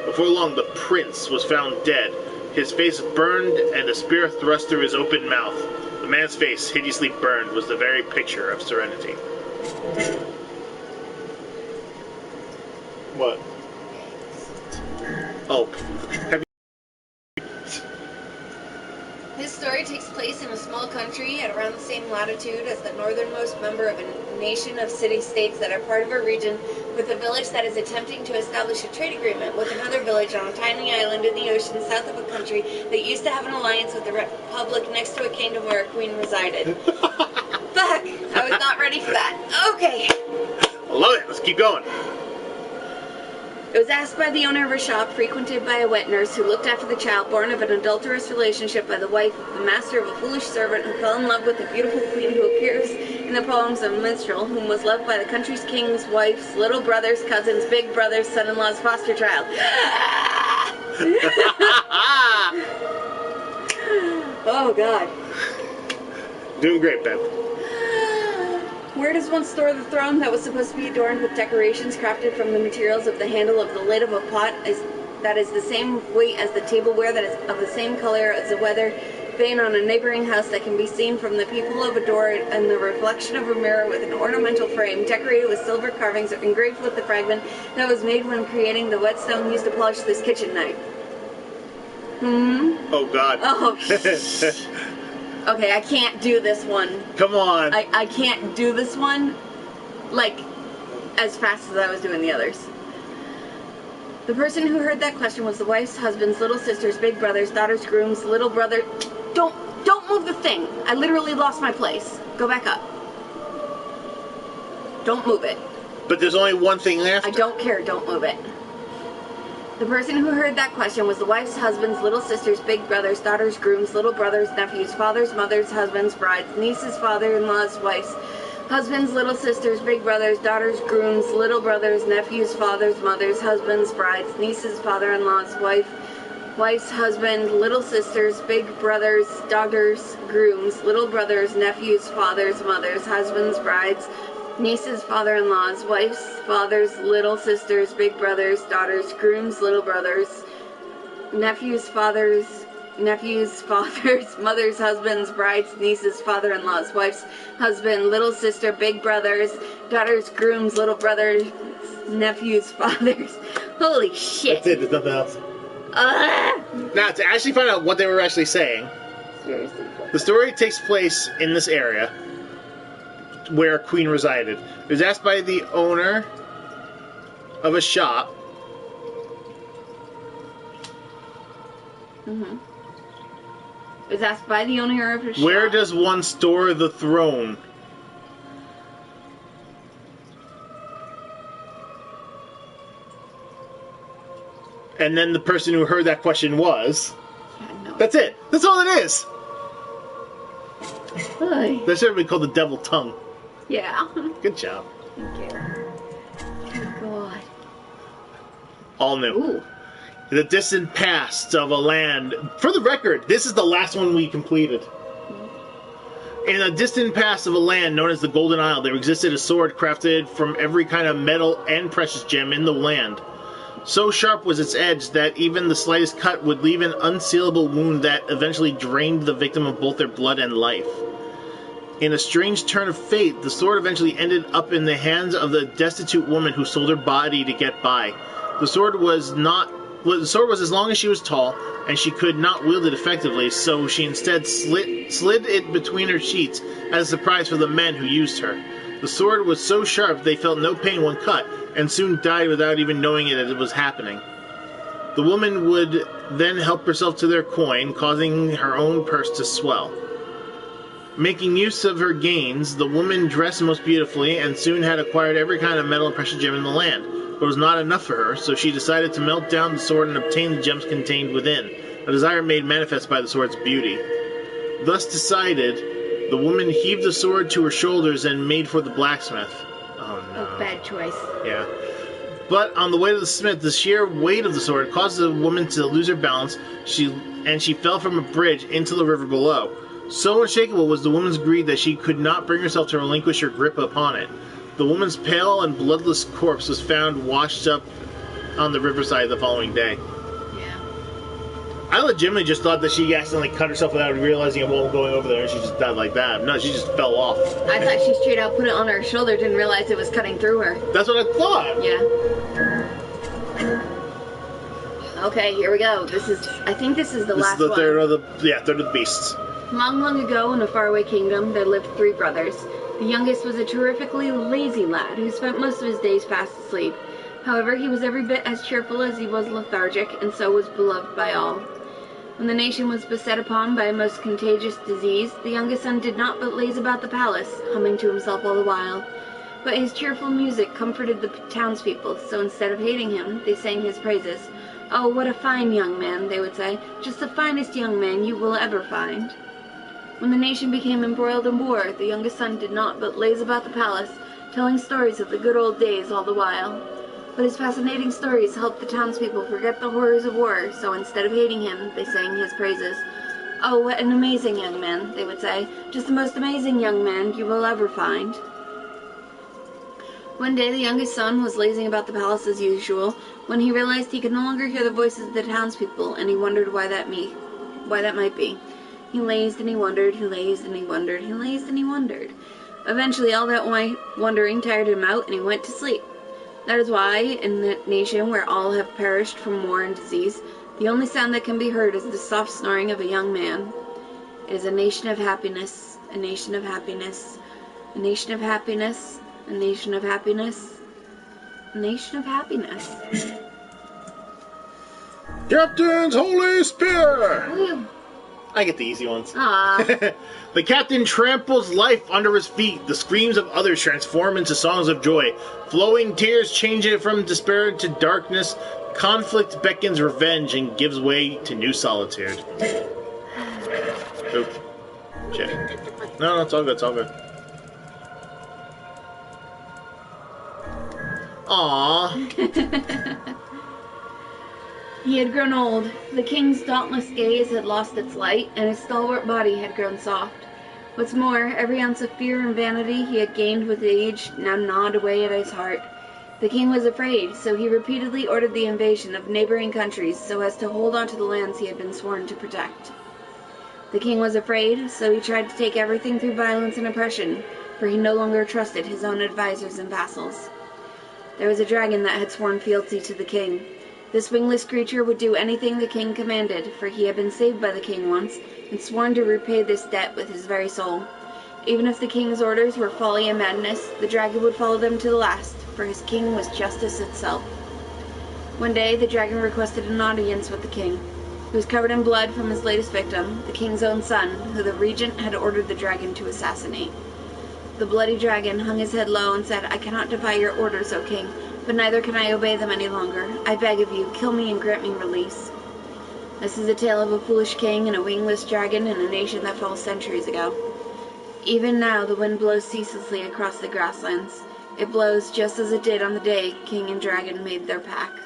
Before long, the prince was found dead, his face burned and a spear thrust through his open mouth. The man's face, hideously burned, was the very picture of serenity. What? Oh, have you... This story takes place in a small country at around the same latitude as the northernmost member of a nation of city-states that are part of a region, with a village that is attempting to establish a trade agreement with another village on a tiny island in the ocean south of a country that used to have an alliance with the republic next to a kingdom where a queen resided. Fuck! I was not ready for that. Okay. I love it. Let's keep going. It was asked by the owner of a shop frequented by a wet nurse who looked after the child born of an adulterous relationship by the wife of the master of a foolish servant who fell in love with the beautiful queen who appears in the poems of Minstrel, whom was loved by the country's king's wife's little brothers, cousins, big brothers, son-in-law's foster child. Oh, God. Doing great, Ben. Where does one store the throne that was supposed to be adorned with decorations crafted from the materials of the handle of the lid of a pot that is the same weight as the tableware, that is of the same color as a weather vane on a neighboring house, that can be seen from the peephole of a door and the reflection of a mirror, with an ornamental frame decorated with silver carvings engraved with the fragment that was made when creating the whetstone used to polish this kitchen knife? Oh, God. Oh, okay, I can't do this one. Come on. I can't do this one, like, as fast as I was doing the others. The person who heard that question was the wife's husband's little sister's big brother's daughter's groom's little brother. Don't move the thing. I literally lost my place. Go back up. Don't move it. But there's only one thing left. I don't care. Don't move it. The person who heard that question was the wife's husband's little sister's big brother's daughter's groom's little brother's nephew's father's mother's husband's bride's niece's father-in-law's wife's husband's little sister's big brother's daughter's groom's little brother's nephew's father's mother's husband's bride's niece's father-in-law's wife's husband, little sister's big brother's daughter's groom's little brother's nephew's father's mother's husband's bride's niece's father-in-law's wife's father's little sister's big brother's daughter's groom's little brother's nephew's father's mother's husband's bride's niece's father-in-law's wife's husband, little sister, big brother's daughter's groom's little brother's nephew's father's. Holy shit! That's it. There's nothing else. Now, to actually find out what they were actually saying, Seriously. the story takes place in this area where Queen resided. It was asked by the owner of a shop. It was asked by the owner of a shop. Where does one store the throne? And then the person who heard that question was... Yeah, no. That's it. That's all it is. Hi. That's what we call the devil tongue. Yeah. Good job. Thank you. Oh, God. All new. Ooh. The distant past of a land. For the record, this is the last one we completed. In a distant past of a land known as the Golden Isle, there existed a sword crafted from every kind of metal and precious gem in the land. So sharp was its edge that even the slightest cut would leave an unsealable wound that eventually drained the victim of both their blood and life. In a strange turn of fate, the sword eventually ended up in the hands of the destitute woman who sold her body to get by. The sword was as long as she was tall, and she could not wield it effectively, so she instead slid it between her sheets as a surprise for the men who used her. The sword was so sharp they felt no pain when cut, and soon died without even knowing it as it was happening. The woman would then help herself to their coin, causing her own purse to swell. Making use of her gains, the woman dressed most beautifully and soon had acquired every kind of metal and precious gem in the land. But it was not enough for her, so she decided to melt down the sword and obtain the gems contained within, a desire made manifest by the sword's beauty. Thus decided, the woman heaved the sword to her shoulders and made for the blacksmith. Oh no. Oh, bad choice. Yeah. But on the way to the smith, the sheer weight of the sword caused the woman to lose her balance, and she fell from a bridge into the river below. So unshakable was the woman's greed that she could not bring herself to relinquish her grip upon it. The woman's pale and bloodless corpse was found washed up on the riverside the following day. Yeah. I legitimately just thought that she accidentally cut herself without realizing it while going over there, and she just died like that. No, she just fell off. I thought she straight out put it on her shoulder, didn't realize it was cutting through her. That's what I thought. Yeah. Okay, here we go. I think this is the last one. This is the third of the beasts. Long, long ago, in a faraway kingdom, there lived 3 brothers. The youngest was a terrifically lazy lad who spent most of his days fast asleep. However, he was every bit as cheerful as he was lethargic, and so was beloved by all. When the nation was beset upon by a most contagious disease, the youngest son did not but laze about the palace, humming to himself all the while. But his cheerful music comforted the townspeople, so instead of hating him, they sang his praises. "Oh, what a fine young man," they would say. "Just the finest young man you will ever find." When the nation became embroiled in war, the youngest son did not but laze about the palace, telling stories of the good old days all the while. But his fascinating stories helped the townspeople forget the horrors of war, so instead of hating him, they sang his praises. "Oh, what an amazing young man," they would say. "Just the most amazing young man you will ever find." One day the youngest son was lazing about the palace as usual, when he realized he could no longer hear the voices of the townspeople, and he wondered why that might be. He lazed and he wondered, he lazed and he wondered, he lazed and he wondered. Eventually all that wondering tired him out, and he went to sleep. That is why, in the nation where all have perished from war and disease, the only sound that can be heard is the soft snoring of a young man. It is a nation of happiness, a nation of happiness, a nation of happiness, a nation of happiness, a nation of happiness. Captain's Holy Spear! Woo. I get the easy ones. Aww. The captain tramples life under his feet. The screams of others transform into songs of joy. Flowing tears change it from despair to darkness. Conflict beckons revenge and gives way to new solitude. Oop. Shit. No, it's all good, it's all good. Aww. He had grown old. The king's dauntless gaze had lost its light, and his stalwart body had grown soft. What's more, every ounce of fear and vanity he had gained with age now gnawed away at his heart. The king was afraid, so he repeatedly ordered the invasion of neighboring countries so as to hold on to the lands he had been sworn to protect. The king was afraid, so he tried to take everything through violence and oppression, for he no longer trusted his own advisors and vassals. There was a dragon that had sworn fealty to the king. This wingless creature would do anything the king commanded, for he had been saved by the king once, and sworn to repay this debt with his very soul. Even if the king's orders were folly and madness, the dragon would follow them to the last, for his king was justice itself. One day, the dragon requested an audience with the king. He was covered in blood from his latest victim, the king's own son, who the regent had ordered the dragon to assassinate. The bloody dragon hung his head low and said, "I cannot defy your orders, O king, but neither can I obey them any longer. I beg of you, kill me and grant me release." This is a tale of a foolish king and a wingless dragon in a nation that fell centuries ago. Even now the wind blows ceaselessly across the grasslands. It blows just as it did on the day king and dragon made their pact.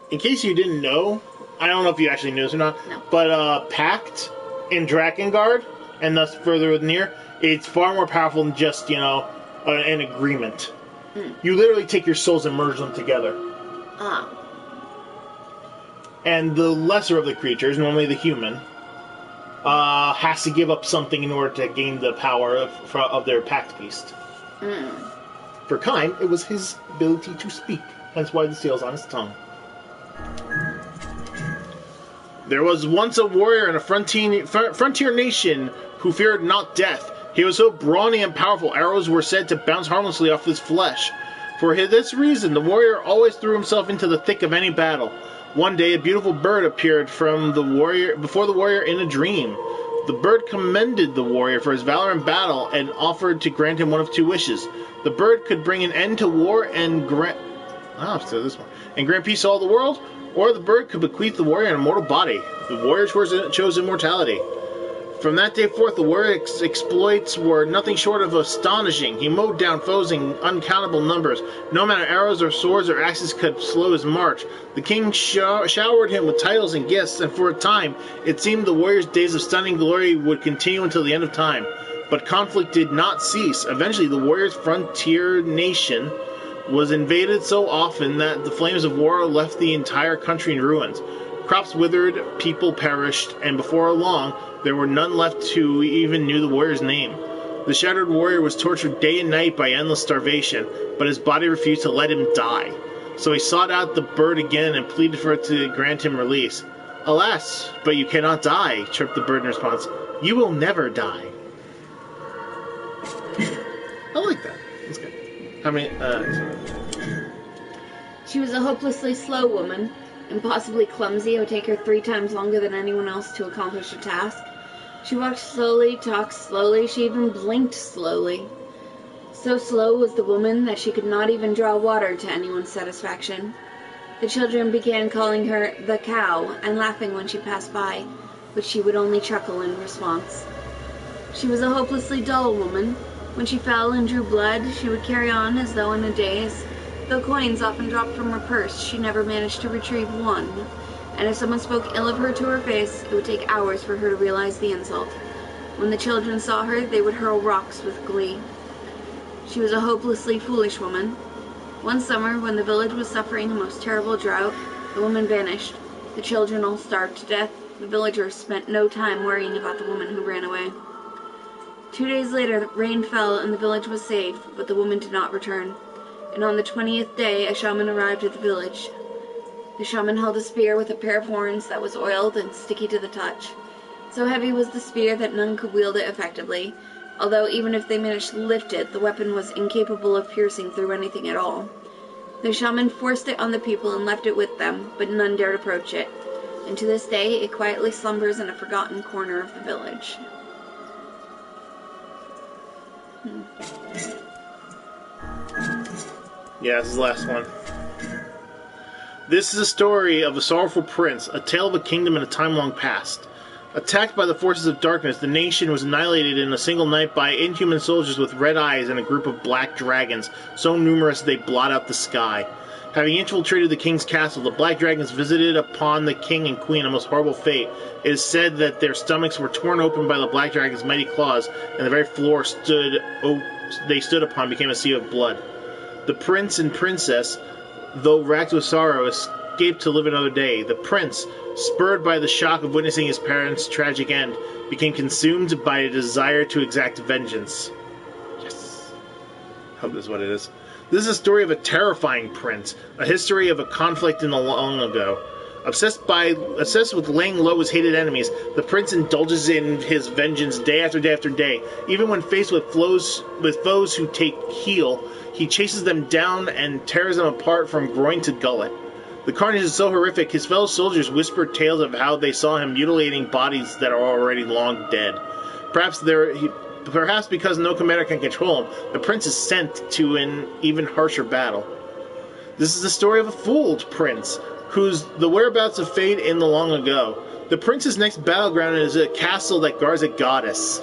In case you didn't know, I don't know if you actually knew this or not, No. but pact in Drakengard, and thus further with Nier, it's far more powerful than just, an agreement. You literally take your souls and merge them together. Ah. And the lesser of the creatures, normally the human, has to give up something in order to gain the power of their pact beast. For Kain, it was his ability to speak, hence why the seal's on his tongue. There was once a warrior in a frontier nation who feared not death. He was so brawny and powerful, arrows were said to bounce harmlessly off his flesh. For this reason, the warrior always threw himself into the thick of any battle. One day, a beautiful bird appeared before the warrior in a dream. The bird commended the warrior for his valor in battle and offered to grant him one of 2 wishes. The bird could bring an end to war and grant peace to all the world, or the bird could bequeath the warrior an immortal body. The warrior chose immortality. From that day forth, the warrior's exploits were nothing short of astonishing. He mowed down foes in uncountable numbers. No amount of arrows or swords or axes could slow his march. The king showered him with titles and gifts, and for a time, it seemed the warrior's days of stunning glory would continue until the end of time. But conflict did not cease. Eventually, the warrior's frontier nation was invaded so often that the flames of war left the entire country in ruins. Crops withered, people perished, and before long, there were none left who even knew the warrior's name. The shattered warrior was tortured day and night by endless starvation, but his body refused to let him die. So he sought out the bird again and pleaded for it to grant him release. "Alas, but you cannot die," chirped the bird in response. "You will never die." I like that. That's good. How many, She was a hopelessly slow woman, impossibly clumsy. It would take her 3 times longer than anyone else to accomplish a task. She walked slowly, talked slowly, she even blinked slowly. So slow was the woman that she could not even draw water to anyone's satisfaction. The children began calling her the cow and laughing when she passed by, but she would only chuckle in response. She was a hopelessly dull woman. When she fell and drew blood, she would carry on as though in a daze. Though coins often dropped from her purse, she never managed to retrieve one. And if someone spoke ill of her to her face, it would take hours for her to realize the insult. When the children saw her, they would hurl rocks with glee. She was a hopelessly foolish woman. One summer, when the village was suffering a most terrible drought, the woman vanished. The children all starved to death. The villagers spent no time worrying about the woman who ran away. 2 days later, rain fell and the village was saved, but the woman did not return. And on the 20th day, a shaman arrived at the village. The shaman held a spear with a pair of horns that was oiled and sticky to the touch. So heavy was the spear that none could wield it effectively, although even if they managed to lift it, the weapon was incapable of piercing through anything at all. The shaman forced it on the people and left it with them, but none dared approach it. And to this day, it quietly slumbers in a forgotten corner of the village. Yeah, this is the last one. This is a story of a sorrowful prince, a tale of a kingdom in a time long past. Attacked by the forces of darkness, the nation was annihilated in a single night by inhuman soldiers with red eyes and a group of black dragons, so numerous they blot out the sky. Having infiltrated the king's castle, the black dragons visited upon the king and queen a most horrible fate. It is said that their stomachs were torn open by the black dragon's mighty claws, and the very floor they stood upon became a sea of blood. The prince and princess, though racked with sorrow, escaped to live another day. The prince, spurred by the shock of witnessing his parents' tragic end, became consumed by a desire to exact vengeance. Yes. Hope this is what it is. This is a story of a terrifying prince, a history of a conflict in the long ago. Obsessed with laying low his hated enemies, the prince indulges in his vengeance day after day after day. Even when faced with foes who take heel, he chases them down and tears them apart from groin to gullet. The carnage is so horrific, his fellow soldiers whisper tales of how they saw him mutilating bodies that are already long dead. Perhaps because no commander can control him, the prince is sent to an even harsher battle. This is the story of a fooled prince, the whereabouts of fade in the long ago. The prince's next battleground is a castle that guards a goddess.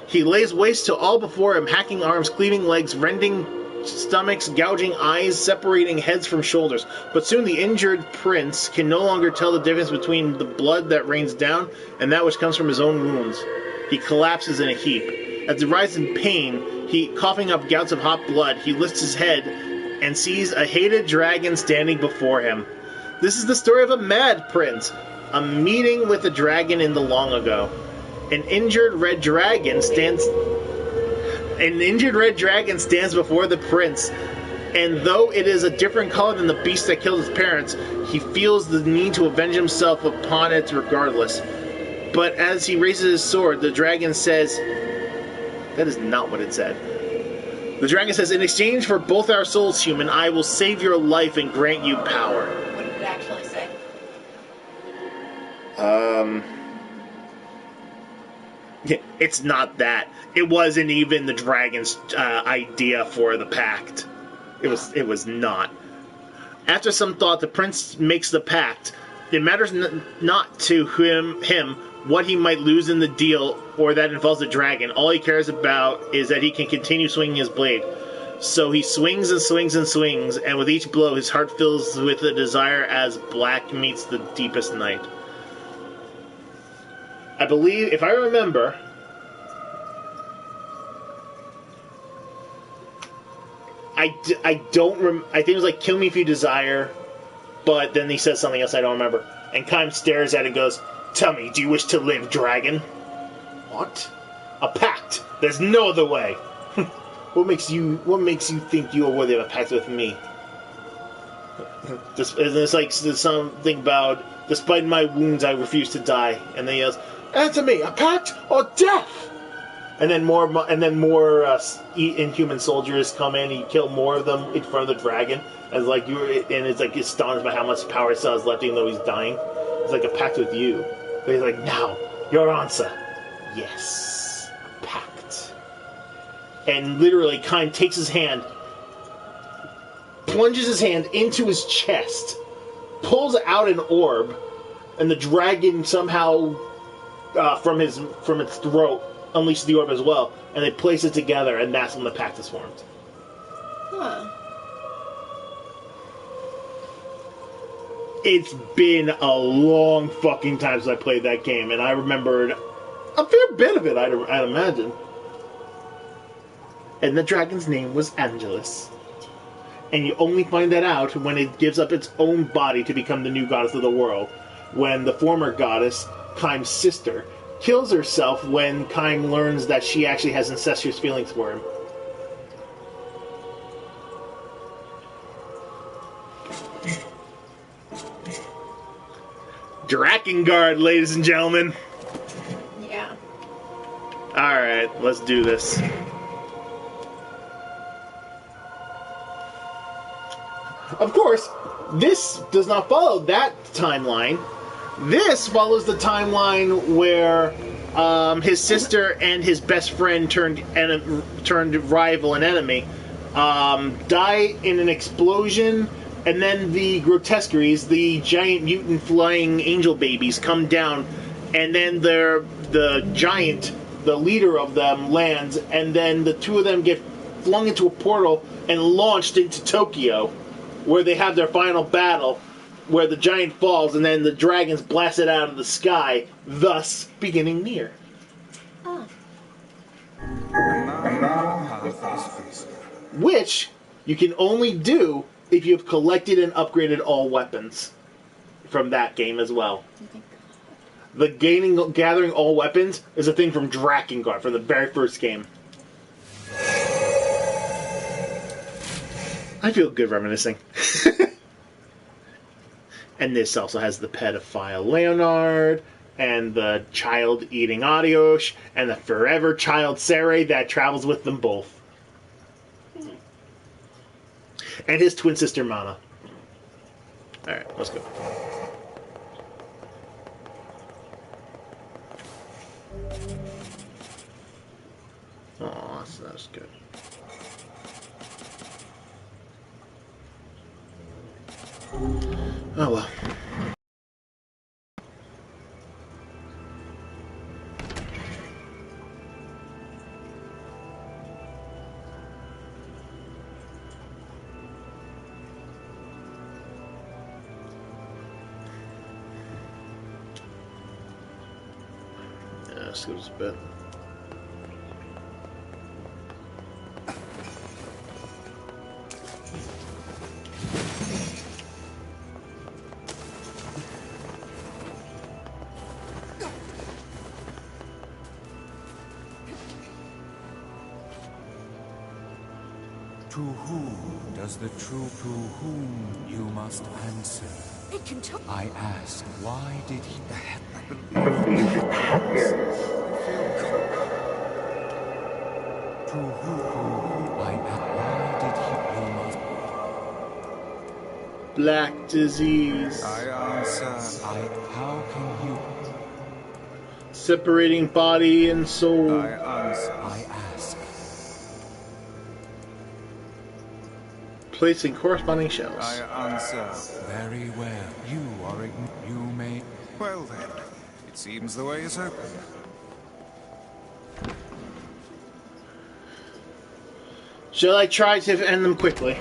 He lays waste to all before him, hacking arms, cleaving legs, rending stomachs, gouging eyes, separating heads from shoulders. But soon the injured prince can no longer tell the difference between the blood that rains down and that which comes from his own wounds. He collapses in a heap. As he writhes in pain, coughing up gouts of hot blood, he lifts his head and sees a hated dragon standing before him. This is the story of a mad prince, a meeting with a dragon in the long ago. An injured red dragon stands before the prince, and though it is a different color than the beast that killed his parents, he feels the need to avenge himself upon it regardless. But as he raises his sword, the dragon says... That is not what it said. The dragon says, "In exchange for both our souls, human, I will save your life and grant you power." What did it actually say? It's not that. It wasn't even the dragon's idea for the pact. It was not. After some thought, the prince makes the pact, It matters not to him what he might lose in the deal or that involves the dragon. All he cares about is that he can continue swinging his blade. So he swings and swings and swings, and with each blow his heart fills with a desire as black meets the deepest night. I believe, if I remember, I think it was like, kill me if you desire, but then he says something else I don't remember. And Kaim stares at it and goes, tell me, do you wish to live, dragon? What? A pact. There's no other way. What makes you think you are worthy of a pact with me? It's like something about, despite my wounds, I refuse to die. And then he yells, answer me, a pact or death? And then more inhuman soldiers come in. He killed more of them in front of the dragon. And it's like astonished by how much power he still has left, even though he's dying. It's like a pact with you. But he's like, now, your answer. Yes, a pact. And literally, Kaim takes his hand, plunges his hand into his chest, pulls out an orb, and the dragon somehow, from its throat, unleashes the orb as well, and they place it together, and that's when the pact is formed. Huh. It's been a long fucking time since I played that game, and I remembered a fair bit of it, I'd imagine. And the dragon's name was Angelus. And you only find that out when it gives up its own body to become the new goddess of the world. When the former goddess, Kaim's sister, kills herself when Kaim learns that she actually has incestuous feelings for him. Drakengard, ladies and gentlemen. Yeah. Alright, let's do this. Of course, this does not follow that timeline. This follows the timeline where his sister and his best friend turned rival and enemy die in an explosion, and then the grotesqueries, the giant mutant flying angel babies, come down, and then the giant, the leader of them, lands, and then the two of them get flung into a portal and launched into Tokyo, where they have their final battle, where the giant falls, and then the dragons blasted out of the sky, thus beginning Nier. Oh. Which you can only do if you have collected and upgraded all weapons from that game as well. The gathering all weapons is a thing from Drakengard, from the very first game. I feel good reminiscing. And this also has the pedophile Leonard, and the child-eating Ariosh, and the forever child Sere that travels with them both. And his twin sister Mana. Alright, let's go. Oh, that's good. Oh well. Yeah, let's go to bed. To whom does the true to whom you must answer? It can tell. I ask, why did he to whom I ask, why did he Black disease. I answer, how can you Separating body and soul. I answer, I ask. placing corresponding shells. I answer. Very well. You are you may. Well then, it seems the way is open. Shall I try to end them quickly?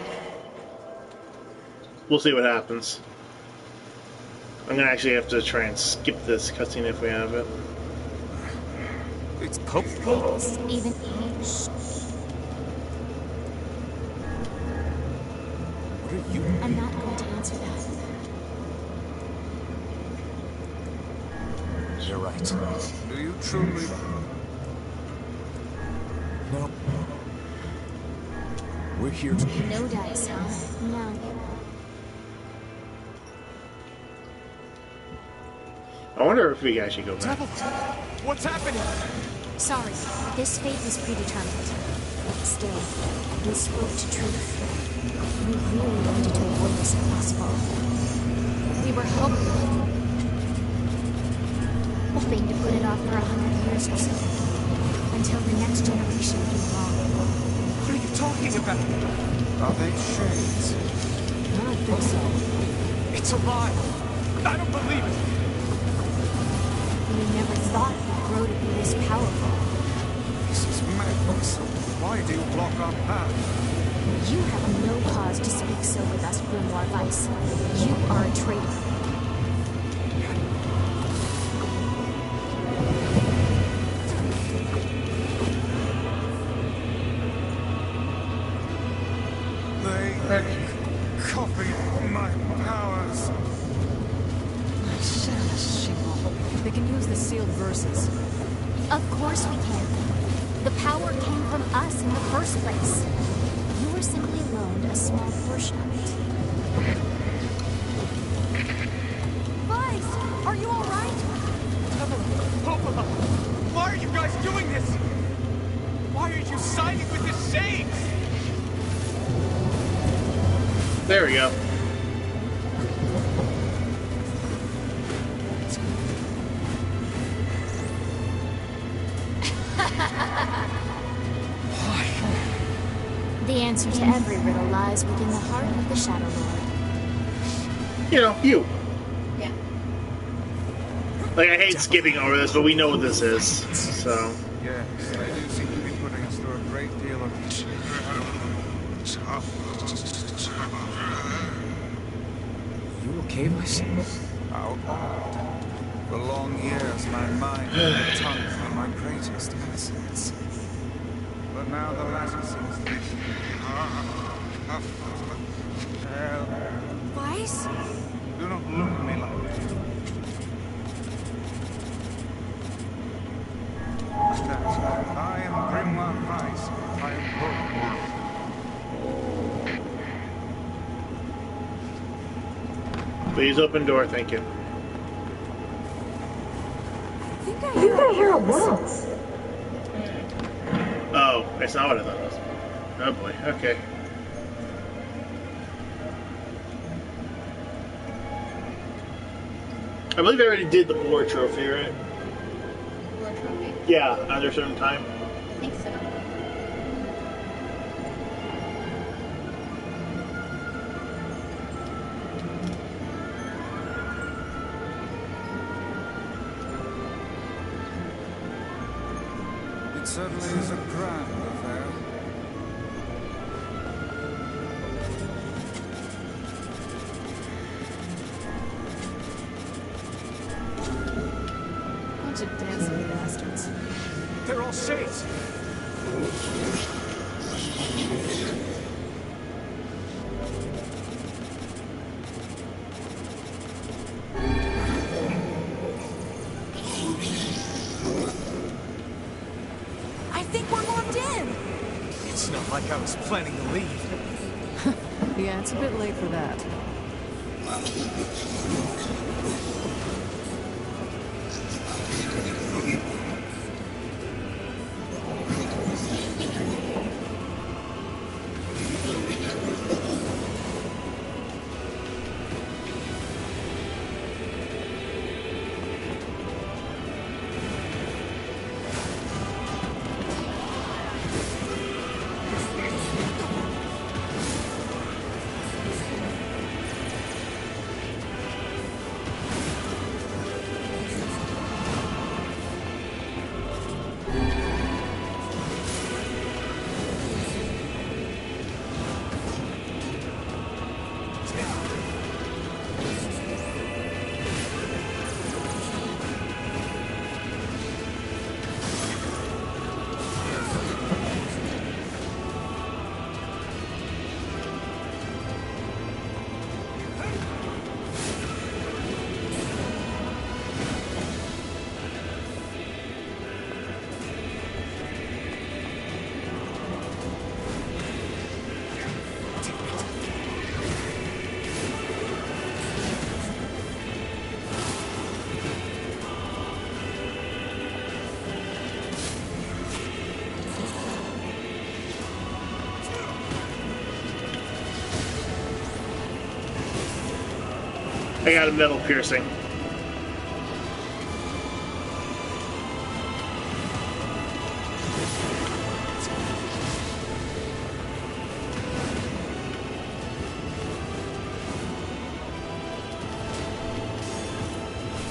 We'll see what happens. I'm gonna actually have to try and skip this cutscene if we have it. It's Even What are you? I'm not going to answer that. You're right. Do you truly? No. We're here to. No dice, huh? No. I wonder if we actually go back. What's happening? Sorry, this fate was predetermined. Still, you spoke to truth. We really wanted to avoid this if possible. We were hoping to put it off for 100 years or so. Until the next generation came along. What are you talking about? Are they shades? I don't think so. It's a lie. I don't believe it. We never thought we'd grow to be this powerful. This is madness. Why do you block our path? You have no cause to speak so with us, Grimoire Vice. You are a traitor. They copied my powers. They can use the sealed verses. Of course we can. The power came from us in the first place. You were simply loaned a small portion of it. Vice, are you all right? Why are you guys doing this? Why are you siding with the shades? There we go. The answer to every riddle lies within the heart of the Shadow Lord. You know, you. Yeah. Like, I hate skipping over this, but we know what this is, so. Yes, they do seem to be putting us through a great deal of... You okay, my son? How odd. For long years, my mind and tongue were my greatest assets. But now the latter seems to be... Hell, Vice? do not look at me like that. I am Grimoire Vice. I am broken. Please open door, thank you. I think I hear a once. Oh, that's not what I thought it was. Oh boy, okay. I believe I already did the war trophy, right? War trophy? Yeah, under a certain time. I think so. It certainly is a grand affair. Bunch of dancing bastards. They're all shades. I think we're locked in. It's not like I was planning to leave. Yeah, it's a bit late for that. I got a metal piercing.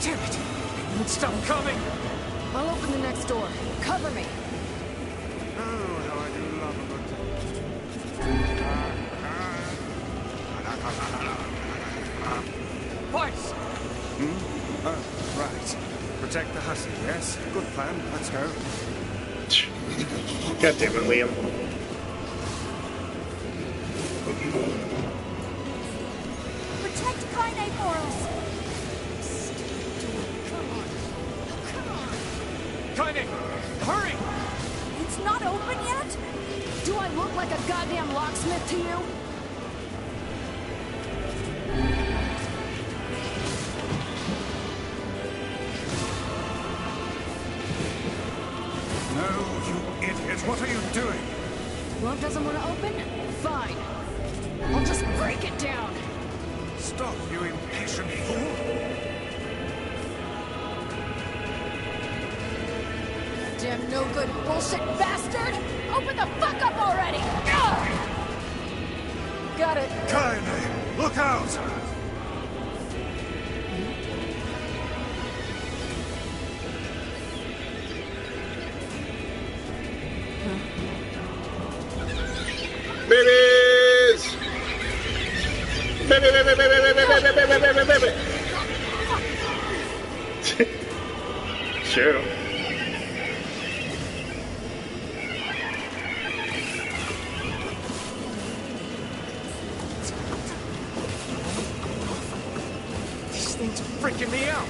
Damn it! It won't stop coming! I'll open the next door. Cover me. Oh, how I do love a good Twice! Oh, right. Protect the hussy, yes? Good plan. Let's go. God damn it, Liam. Protect Pyke for us. Kyne! Hurry! It's not open yet? Do I look like a goddamn locksmith to you? No, you idiot. What are you doing? Lock doesn't want to open? Fine. I'll just break it down. Stop, you impatient fool. Damn no good bullshit bastard! Open the fuck up already! Ugh! Got it. Kyne, look out! Babies! Baby, baby, baby, baby, baby, baby, baby, baby, baby. Sure. These things are freaking me out!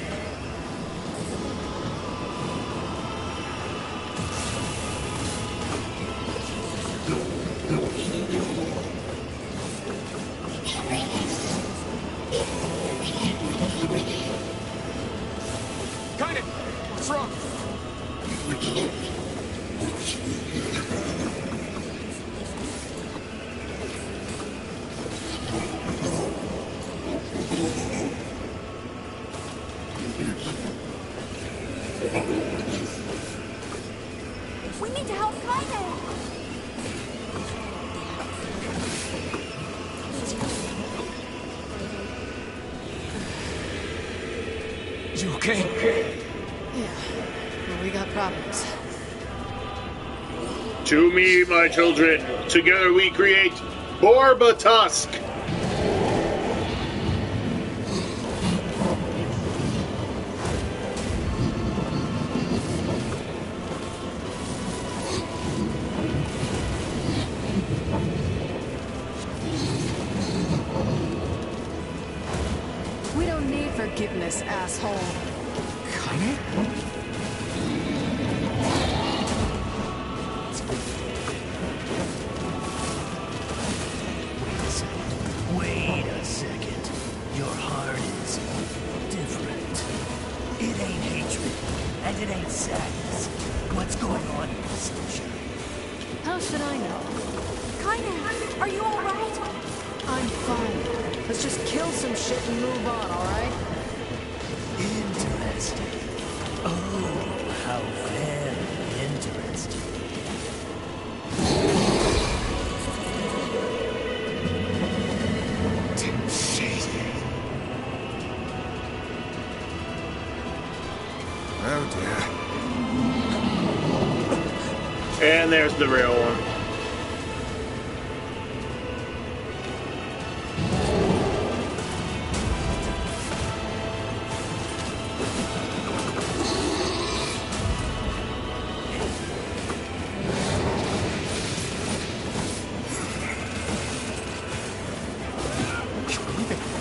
Kyne! What's wrong? We need to help Pyke. You okay? Yeah. Well, we got problems. To me, my children, together we create Borba Tusk. We don't need forgiveness, asshole. Kyne? Wait a second. Your heart is different. It ain't hatred, and it ain't sadness. What's going on, sunshine? How should I know? Kyne, are you alright? I'm fine. Let's just kill some shit and move on, alright? Interesting. Oh, how very interesting. Oh dear. And there's the real one.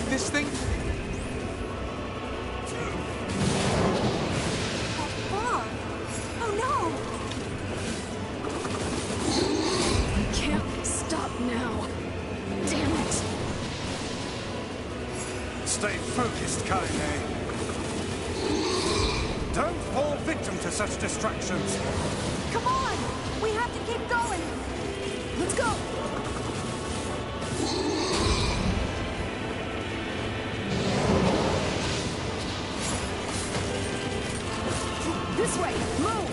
This thing? That fog. Oh no! We can't stop now. Damn it. Stay focused, Kyne. Don't fall victim to such distractions. Come on! We have to keep going! Let's go! way! Move!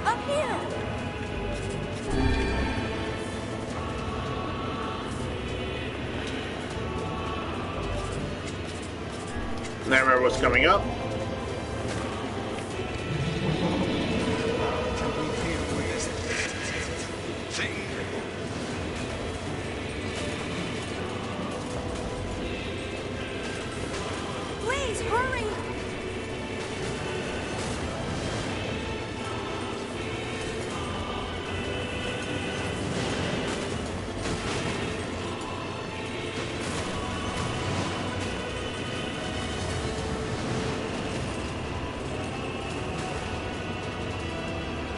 Up here! I remember what's coming up. Can we deal with this thing? Please, hurry!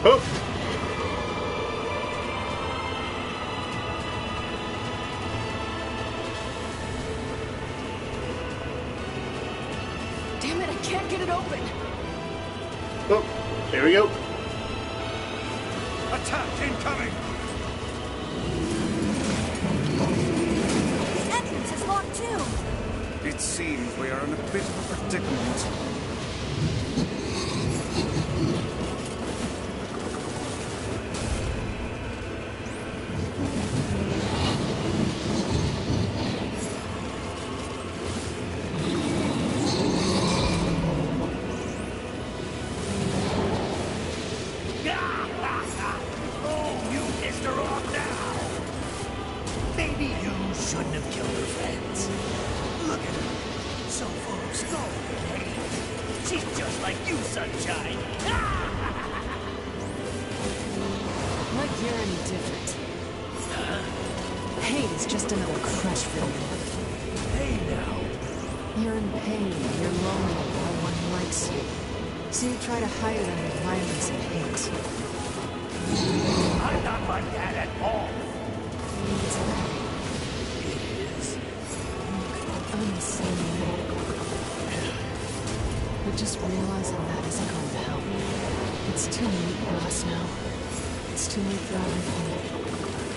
Oh! Damn it, I can't get it open! Oh, here we go. Attack incoming! The entrance is locked too! It seems we are in a bit of a predicament. Oh, you pissed her off now! Maybe you shouldn't have killed her friends. Look at her. So full of stone and hate. She's just like you, Sunshine. Like you're any different. Hate is just another crush for you. Hey now. You're in pain, you're lonely, no one likes you. So you try to hide it under violence and hate. I'm not like that at all. It's okay. It is. I'm the same way. But just realizing that isn't going to help. It's too late for us now. It's too late for everything.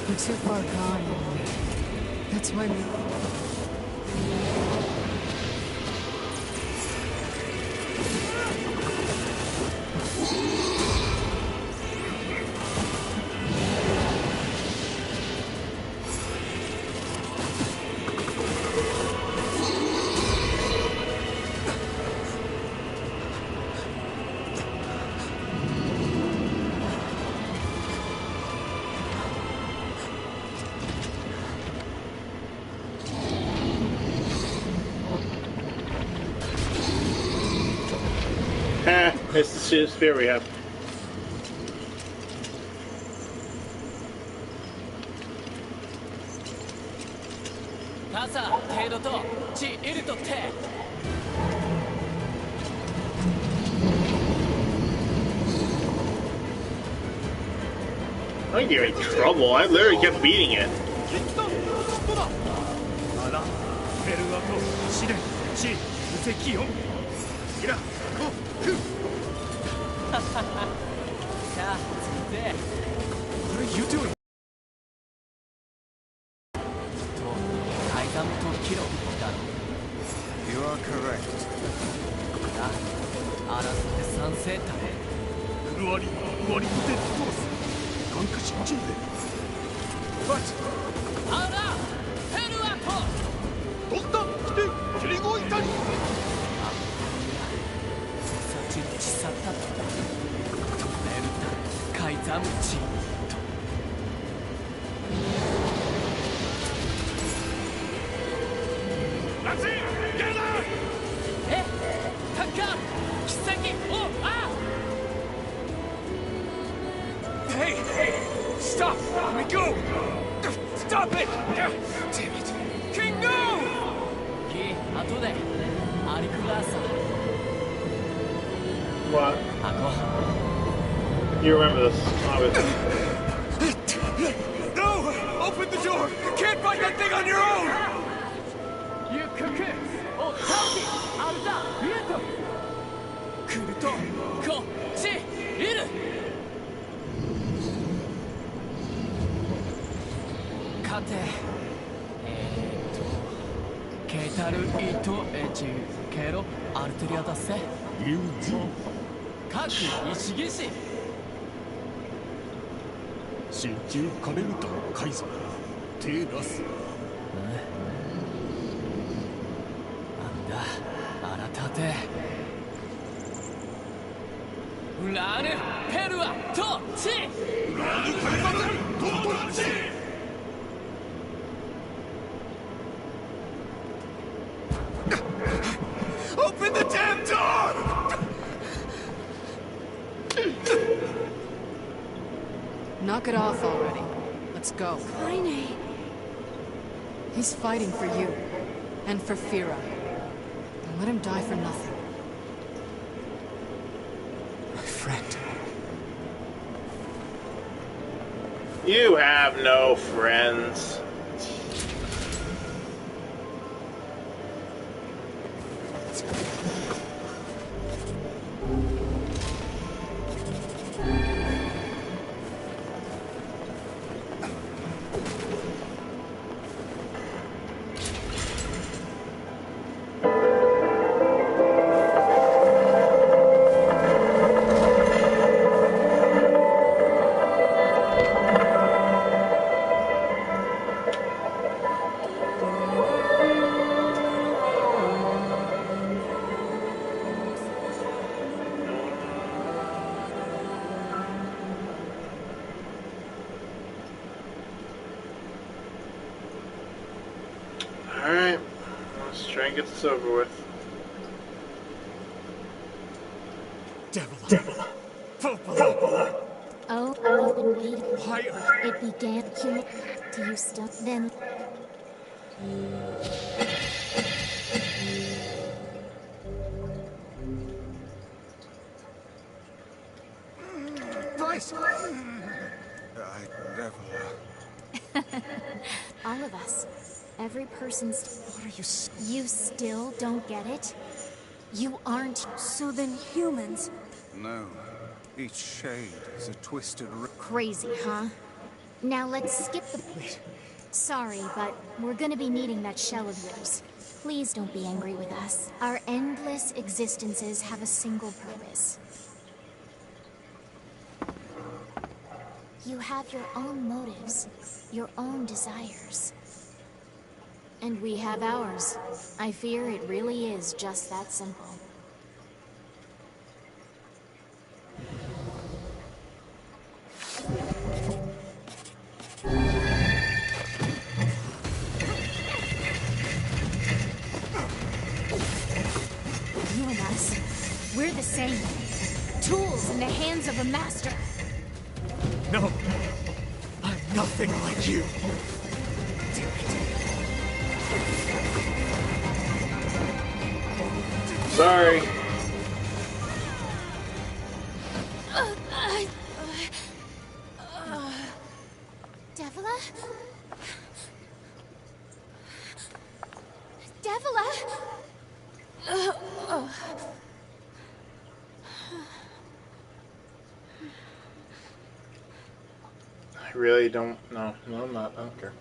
We're too far gone, and that's why we... It's the shittiest fear we have. I didn't get any trouble. I literally kept beating it. あら、フェルアと試練、地、無責音。キラ、コ、フ。What are you doing? You are correct. フルワリ、ワリテトース。感化失禁で。But 取ったで、キリゴイタリ。Hey, stop! Let me go! Stop it! Damn it! King, no! What? You remember this, obviously. No! Open the door! You can't fight that thing on your own! さてケタルイトエチケロアルテリアだっせリュウジ各石技師新中カレルタのカイザーテラスなんだあらたてラヌペルアトチラヌカイザードトチOpen the damn door! Knock it off already. Let's go. Pyke. He's fighting for you. And for Fira. Don't let him die for nothing. My friend. You have no friends. Alright, let's try and get this over with. Devil. Oh, I've been waiting. Fire. It began human. Do you still then? Nice. I never... All of us. Every person's. What are you You still don't get it? You aren't. So then humans. No. Each shade is a twisted... Crazy, huh? Now let's skip the. Wait. Sorry, but we're gonna be needing that shell of yours. Please don't be angry with us. Our endless existences have a single purpose. You have your own motives, your own desires. And we have ours. I fear it really is just that simple. You and us, we're the same. Tools in the hands of a master. No. I'm nothing like you. Damn it. Sorry. Devila? Devila? I really don't know. No, I'm not. I don't care.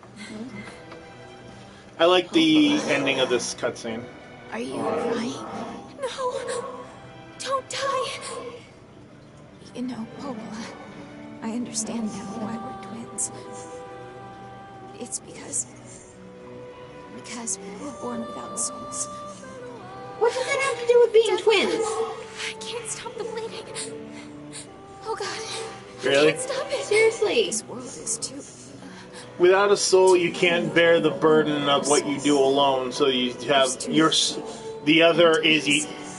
I like the ending of this cutscene. Are you crying? No! Don't die! You know, Popola, I understand now why we're twins. It's because we were born without souls. What does that have to do with being twins? I can't stop the bleeding. Oh God. Really? I can't stop it. Seriously. This world is too... Without a soul, you can't bear the burden of what you do alone. So you have your, the other is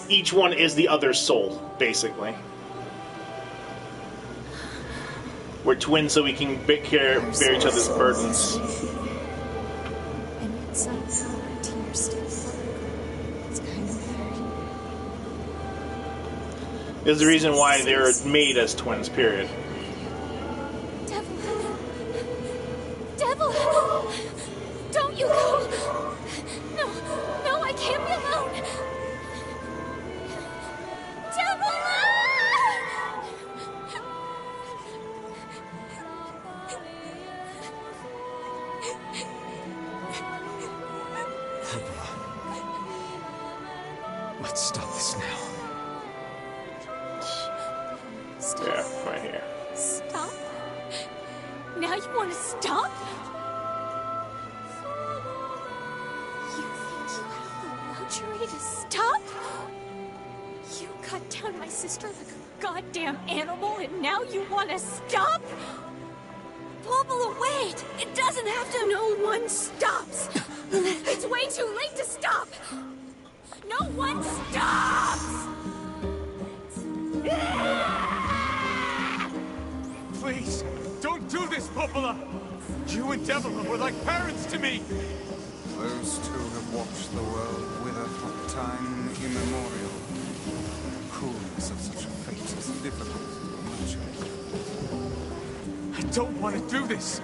each one is the other's soul, basically. We're twins, so we can bear each other's burdens. And yet somehow our tears still flow. It's kind of weird. There's the reason why they're made as twins, period. Devil! Don't you go! No, I can't be alone! Devil! stop? You think you have the luxury to stop? You cut down my sister like a goddamn animal and now you want to stop? Popala, wait! It doesn't have to. No one stops! It's way too late to stop! No one stops! Please, don't do this, Popola! You and Devila were like parents to me! Those two have watched the world wither for time immemorial. The coolness of such a fate is difficult to imagine. I don't want to do this!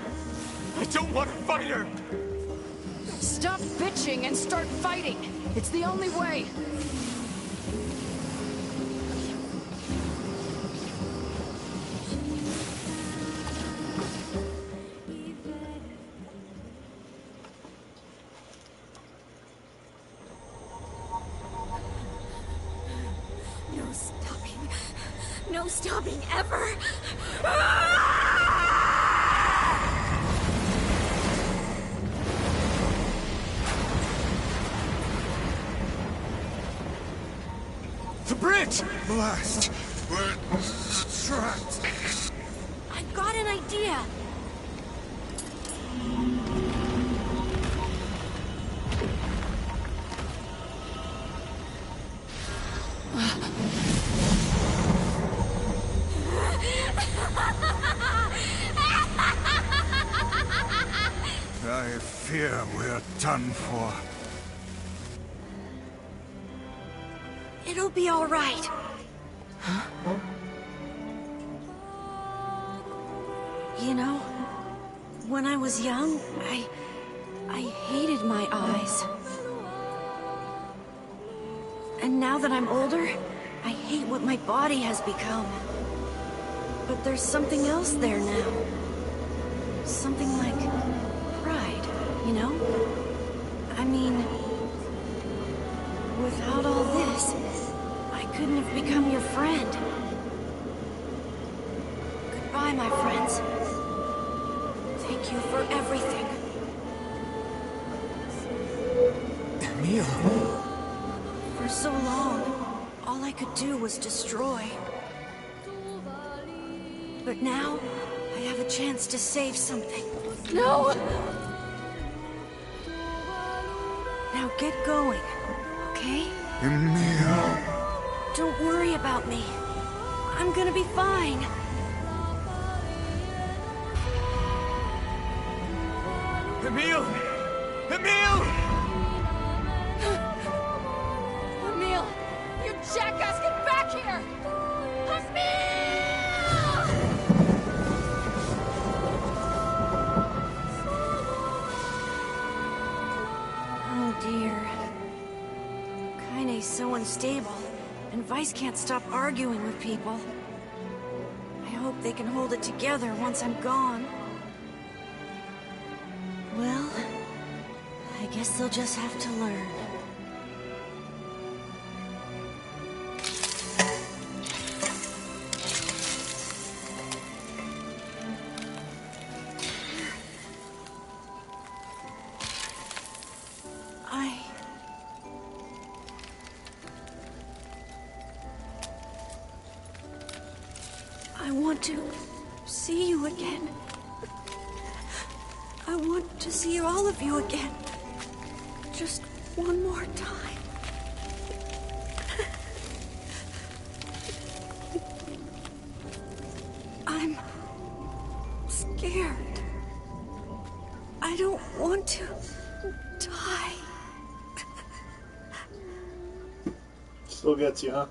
I don't want to fight her! Stop bitching and start fighting! It's the only way! No stopping. No stopping ever! The bridge! Blast! We're trapped! I've got an idea! I fear we're done for. It'll be all right. You know, when I was young, I hated my eyes. And now that I'm older, I hate what my body has become. But there's something else there now. Something like pride, you know? I mean, without all this, I couldn't have become your friend. Goodbye, my friends. Thank you for everything. Emil! For so long, all I could do was destroy. But now, I have a chance to save something. No! Now get going, okay? Emil! Don't worry about me. I'm gonna be fine. Emil! Emil! Emil! You jackass, get back here! Oh dear. Kaine's so unstable, and Vice can't stop arguing with people. I hope they can hold it together once I'm gone. Well, I guess they'll just have to learn. I want to see you again. I want to see all of you again. Just one more time. I'm scared. I don't want to die. Still gets you, huh?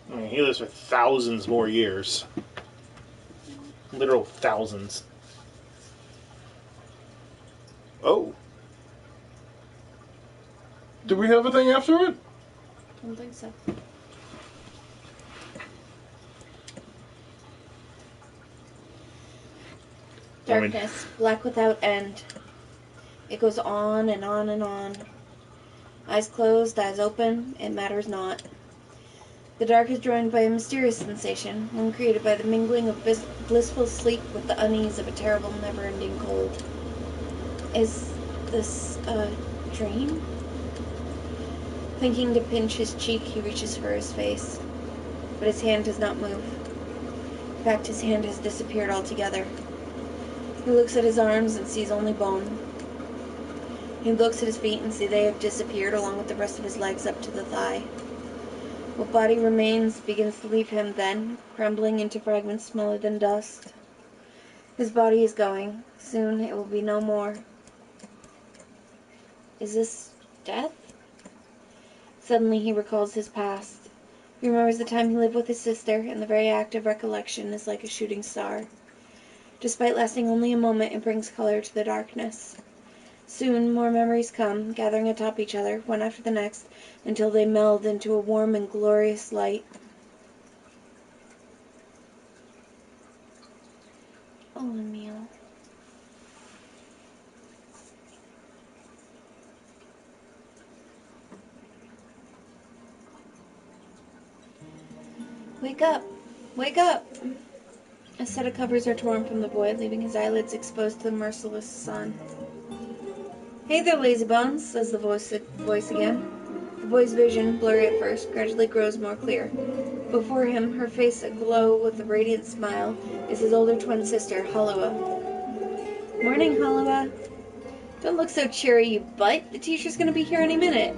I mean, he lives for thousands more years. Literal thousands. Oh. Do we have a thing after it? I don't think so. Darkness, black without end. It goes on and on and on. Eyes closed, eyes open, it matters not. The dark is joined by a mysterious sensation, one created by the mingling of blissful sleep with the unease of a terrible, never-ending cold. Is this a dream? Thinking to pinch his cheek, he reaches for his face. But his hand does not move. In fact, his hand has disappeared altogether. He looks at his arms and sees only bone. He looks at his feet and sees they have disappeared along with the rest of his legs up to the thigh. What body remains begins to leave him then, crumbling into fragments smaller than dust. His body is going. Soon it will be no more. Is this death? Suddenly he recalls his past. He remembers the time he lived with his sister, and the very act of recollection is like a shooting star. Despite lasting only a moment, it brings color to the darkness. Soon more memories come, gathering atop each other, one after the next, until they meld into a warm and glorious light. Oh, Emil. Wake up! Wake up! A set of covers are torn from the boy, leaving his eyelids exposed to the merciless sun. Hey there, lazybones, says the voice again. The boy's vision, blurry at first, gradually grows more clear. Before him, her face aglow with a radiant smile, is his older twin sister, Halua. Morning, Halua. Don't look so cheery, you butt. The teacher's gonna be here any minute.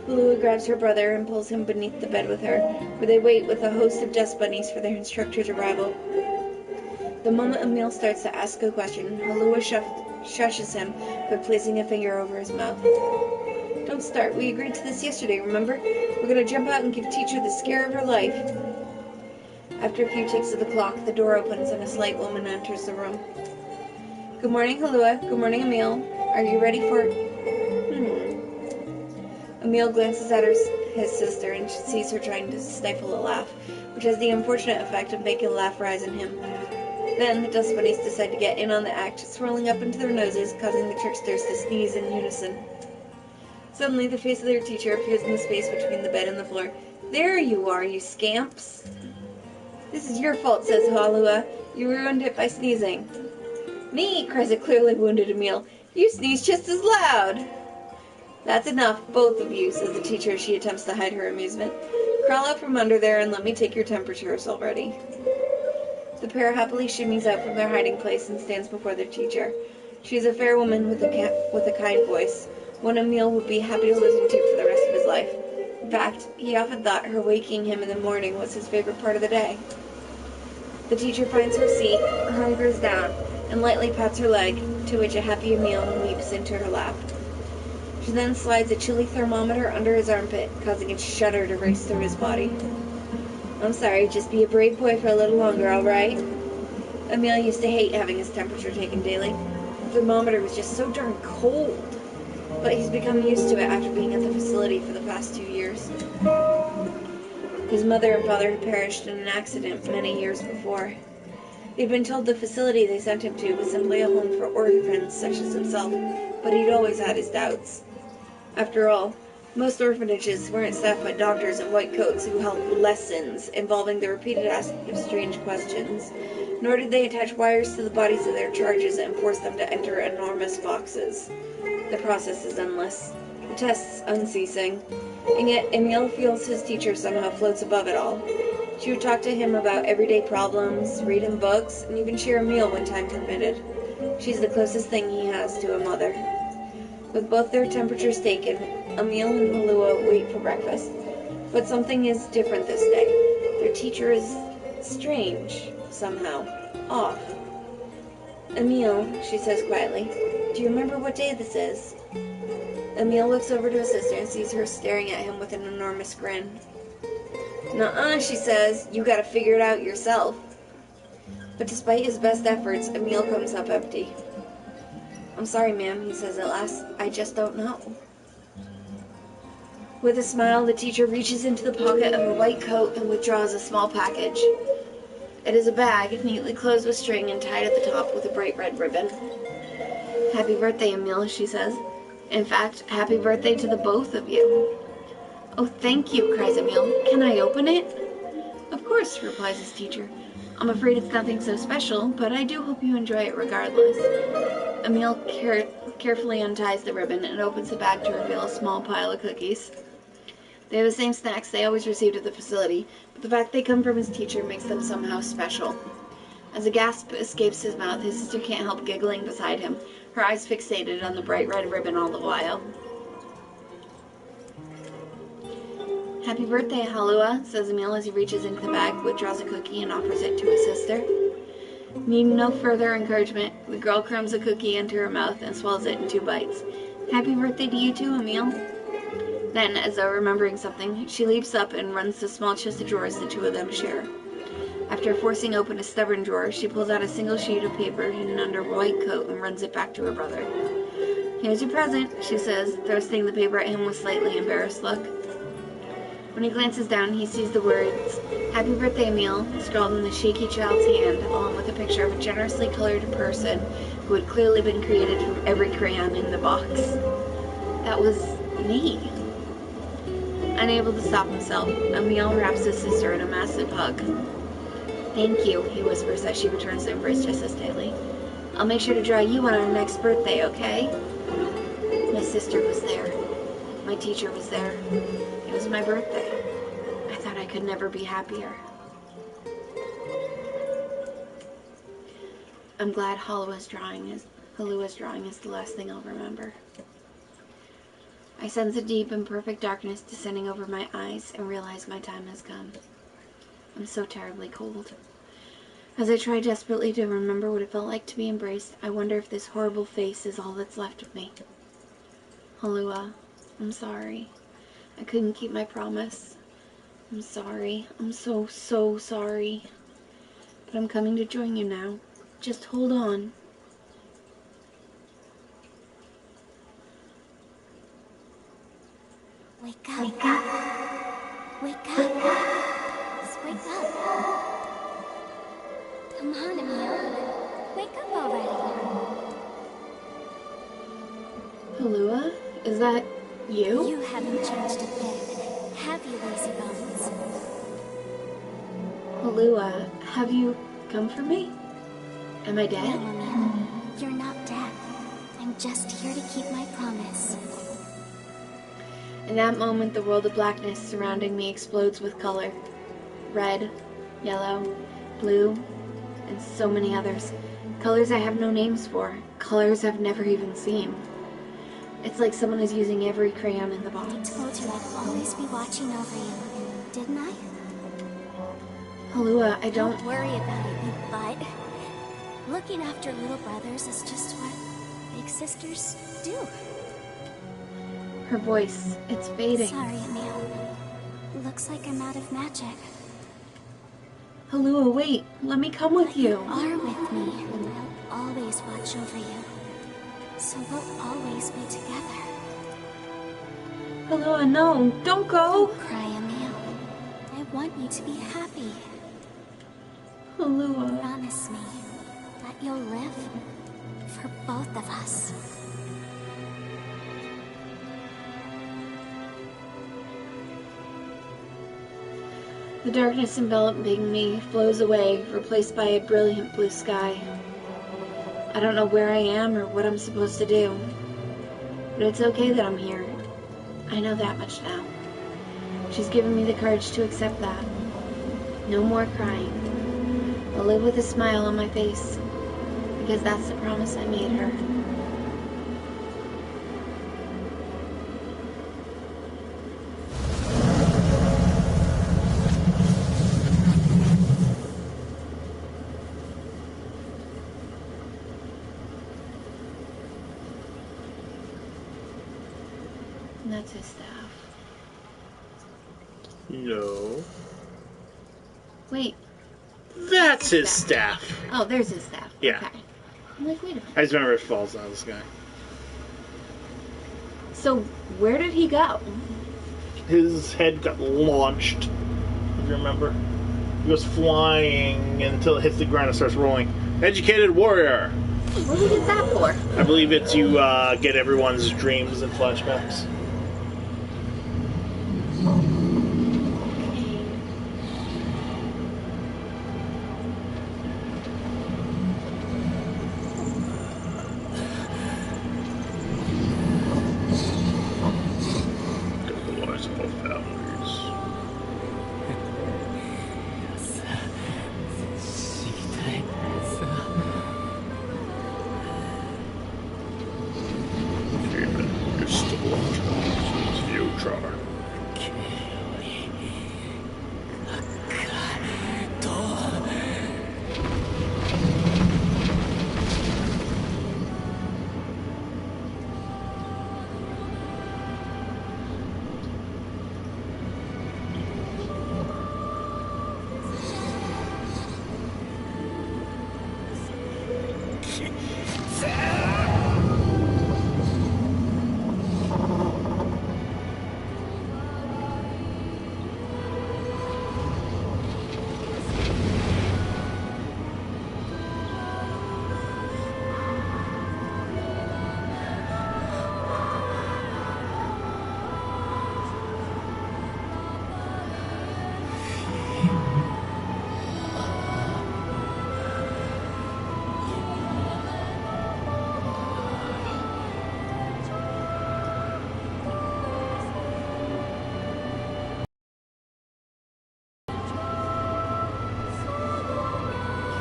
Halua grabs her brother and pulls him beneath the bed with her, where they wait with a host of dust bunnies for their instructor's arrival. The moment Emil starts to ask a question, Halua shushes him by placing a finger over his mouth. Don't start. We agreed to this yesterday, remember? We're going to jump out and give teacher the scare of her life. After a few ticks of the clock, the door opens and a slight woman enters the room. Good morning, Halua. Good morning, Emil. Are you ready for... Emil glances at his sister and sees her trying to stifle a laugh, which has the unfortunate effect of making a laugh rise in him. Then the dust bunnies decide to get in on the act, swirling up into their noses, causing the tricksters to sneeze in unison. Suddenly, the face of their teacher appears in the space between the bed and the floor. There you are, you scamps! This is your fault, says Halua. You ruined it by sneezing. Me, cries a clearly wounded Emil. You sneeze just as loud! That's enough, both of you, says the teacher as she attempts to hide her amusement. Crawl out from under there and let me take your temperatures already. The pair happily shimmies out from their hiding place and stands before their teacher. She is a fair woman with a kind voice, one Emil would be happy to listen to for the rest of his life. In fact, he often thought her waking him in the morning was his favorite part of the day. The teacher finds her seat, hunkers down, and lightly pats her leg, to which a happy Emil leaps into her lap. She then slides a chilly thermometer under his armpit, causing a shudder to race through his body. I'm sorry, just be a brave boy for a little longer, alright? Emil used to hate having his temperature taken daily. The thermometer was just so darn cold. But he's become used to it after being at the facility for the past 2 years. His mother and father had perished in an accident many years before. He'd been told the facility they sent him to was simply a home for orphans such as himself, but he'd always had his doubts. After all, most orphanages weren't staffed by doctors in white coats who held lessons involving the repeated asking of strange questions, nor did they attach wires to the bodies of their charges and force them to enter enormous boxes. The process is endless, the tests unceasing, and yet Emil feels his teacher somehow floats above it all. She would talk to him about everyday problems, read him books, and even share a meal when time permitted. She's the closest thing he has to a mother. With both their temperatures taken, Emil and Halua wait for breakfast. But something is different this day. Their teacher is strange, somehow, off. Emil, she says quietly, do you remember what day this is? Emil looks over to his sister and sees her staring at him with an enormous grin. Nuh-uh, she says, you gotta figure it out yourself. But despite his best efforts, Emil comes up empty. I'm sorry, ma'am, he says at last. I just don't know. With a smile, the teacher reaches into the pocket of her white coat and withdraws a small package. It is a bag, neatly closed with string and tied at the top with a bright red ribbon. Happy birthday, Emil, she says. In fact, happy birthday to the both of you. Oh, thank you, cries Emil. Can I open it? Of course, replies his teacher. I'm afraid it's nothing so special, but I do hope you enjoy it regardless. Emil carefully unties the ribbon and opens the bag to reveal a small pile of cookies. They have the same snacks they always received at the facility, but the fact they come from his teacher makes them somehow special. As a gasp escapes his mouth, his sister can't help giggling beside him, her eyes fixated on the bright red ribbon all the while. Happy birthday, Halua, says Emil as he reaches into the bag, withdraws a cookie, and offers it to his sister. Needing no further encouragement, the girl crumbs a cookie into her mouth and swallows it in 2 bites. Happy birthday to you too, Emil. Then, as though remembering something, she leaps up and runs to the small chest of drawers the two of them share. After forcing open a stubborn drawer, she pulls out a single sheet of paper hidden under a white coat and runs it back to her brother. Here's your present, she says, thrusting the paper at him with slightly embarrassed look. When he glances down, he sees the words, Happy birthday, Emil, scrawled in the shaky child's hand, along with a picture of a generously colored person who had clearly been created from every crayon in the box. That was me. Unable to stop himself, Emil wraps his sister in a massive hug. Thank you, he whispers as she returns the embrace just as tightly. I'll make sure to draw you on our next birthday, okay? My sister was there. My teacher was there. It was my birthday. I thought I could never be happier. I'm glad Halua's drawing is the last thing I'll remember. I sense a deep and perfect darkness descending over my eyes and realize my time has come. I'm so terribly cold. As I try desperately to remember what it felt like to be embraced, I wonder if this horrible face is all that's left of me. Halua, I'm sorry. I couldn't keep my promise. I'm sorry. I'm so sorry. But I'm coming to join you now. Just hold on. Wake up. Wake up. Wake up. Just wake up. Come on, Emil. Wake up already. Halua, is that you? You haven't changed a bit, have you, lazy bones? Halua, have you come for me? Am I dead? No, Emil. You're not dead. I'm just here to keep my promise. In that moment, the world of blackness surrounding me explodes with color. Red, yellow, blue, and so many others. Colors I have no names for. Colors I've never even seen. It's like someone is using every crayon in the box. I told you I'd always be watching over you, didn't I? Halua, I don't... Don't worry about it, big butt. Looking after little brothers is just what big sisters do. Her voice, it's fading. Sorry, Emil. Looks like I'm out of magic. Halua, wait. Let me come with you. You are with me. I'll always watch over you. So we'll always be together. Halua, no. Don't go. Don't cry, Emil. I want you to be happy. Halua. Promise me that you'll live for both of us. The darkness enveloping me flows away, replaced by a brilliant blue sky. I don't know where I am or what I'm supposed to do. But it's okay that I'm here. I know that much now. She's given me the courage to accept that. No more crying. I'll live with a smile on my face, because that's the promise I made her. And that's his staff. No. Wait. That's his staff. Oh, there's his staff. Yeah. Okay. I'm like, wait a minute. I just remember it falls out of the sky. So, where did he go? His head got launched, if you remember. He goes flying until it hits the ground and starts rolling. Educated warrior. What is that for? I believe it's to get everyone's dreams and flashbacks.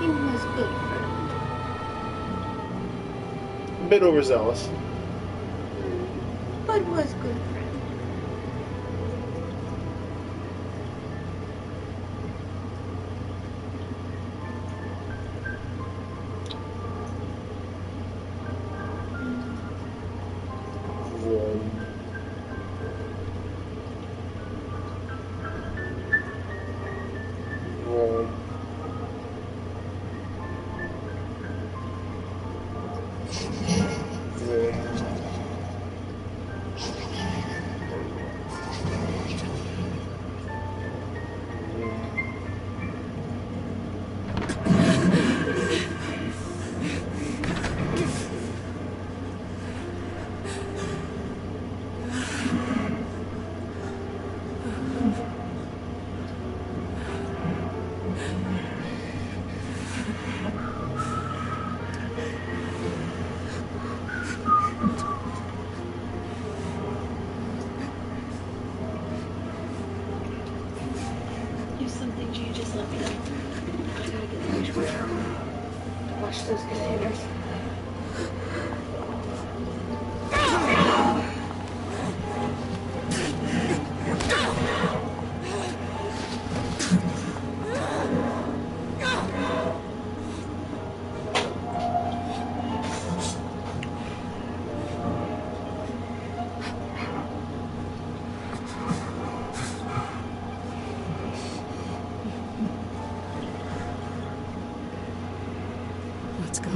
King was good friend. A bit overzealous. Bud was good friend. If something changes, let me know. I gotta get the dishwasher. Wash those containers. Let's go.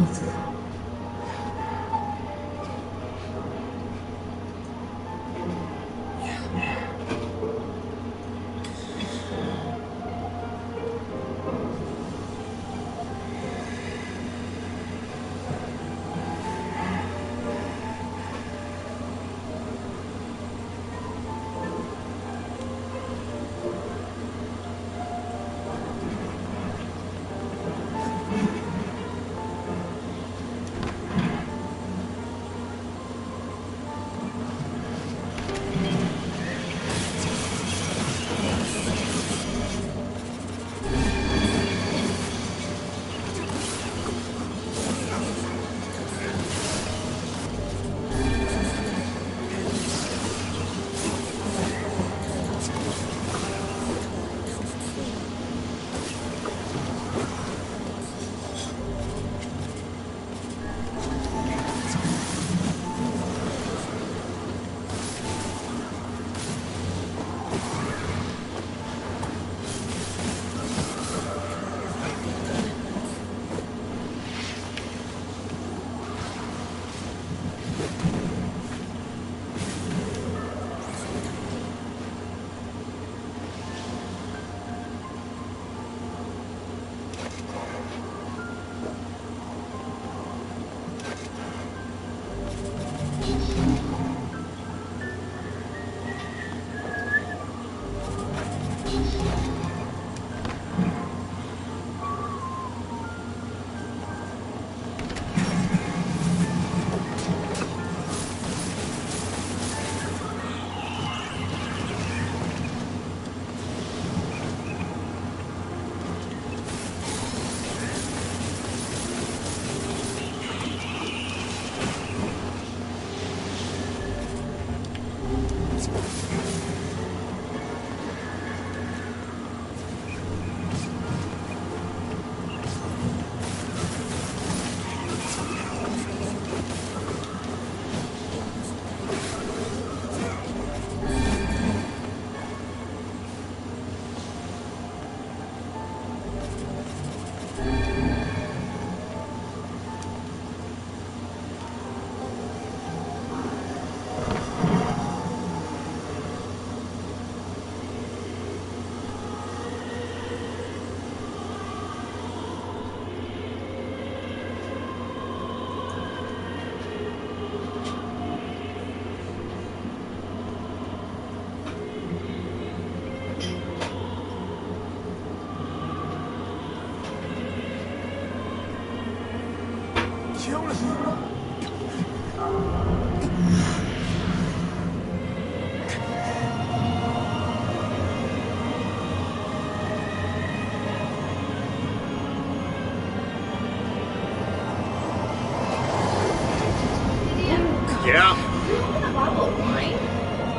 Yeah.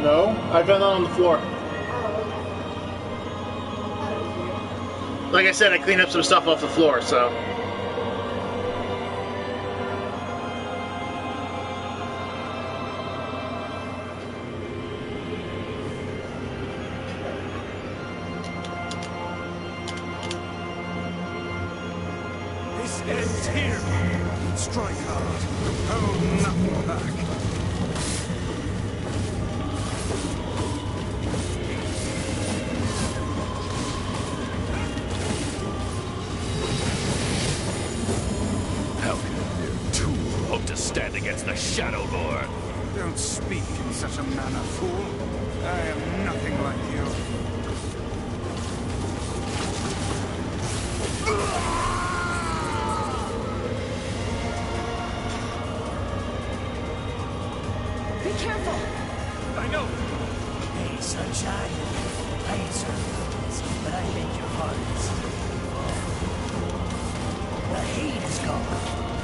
No, I found that on the floor. Like I said, I cleaned up some stuff off the floor, so. This ends here. Strike hard. Hold nothing back. How can a mere tool hope to stand against the Shadow Lord? Don't speak in such a manner, fool. I am nothing like you. Be careful! I know. Hey, sunshine. I ain't certain, but I think your heart is. The hate is gone.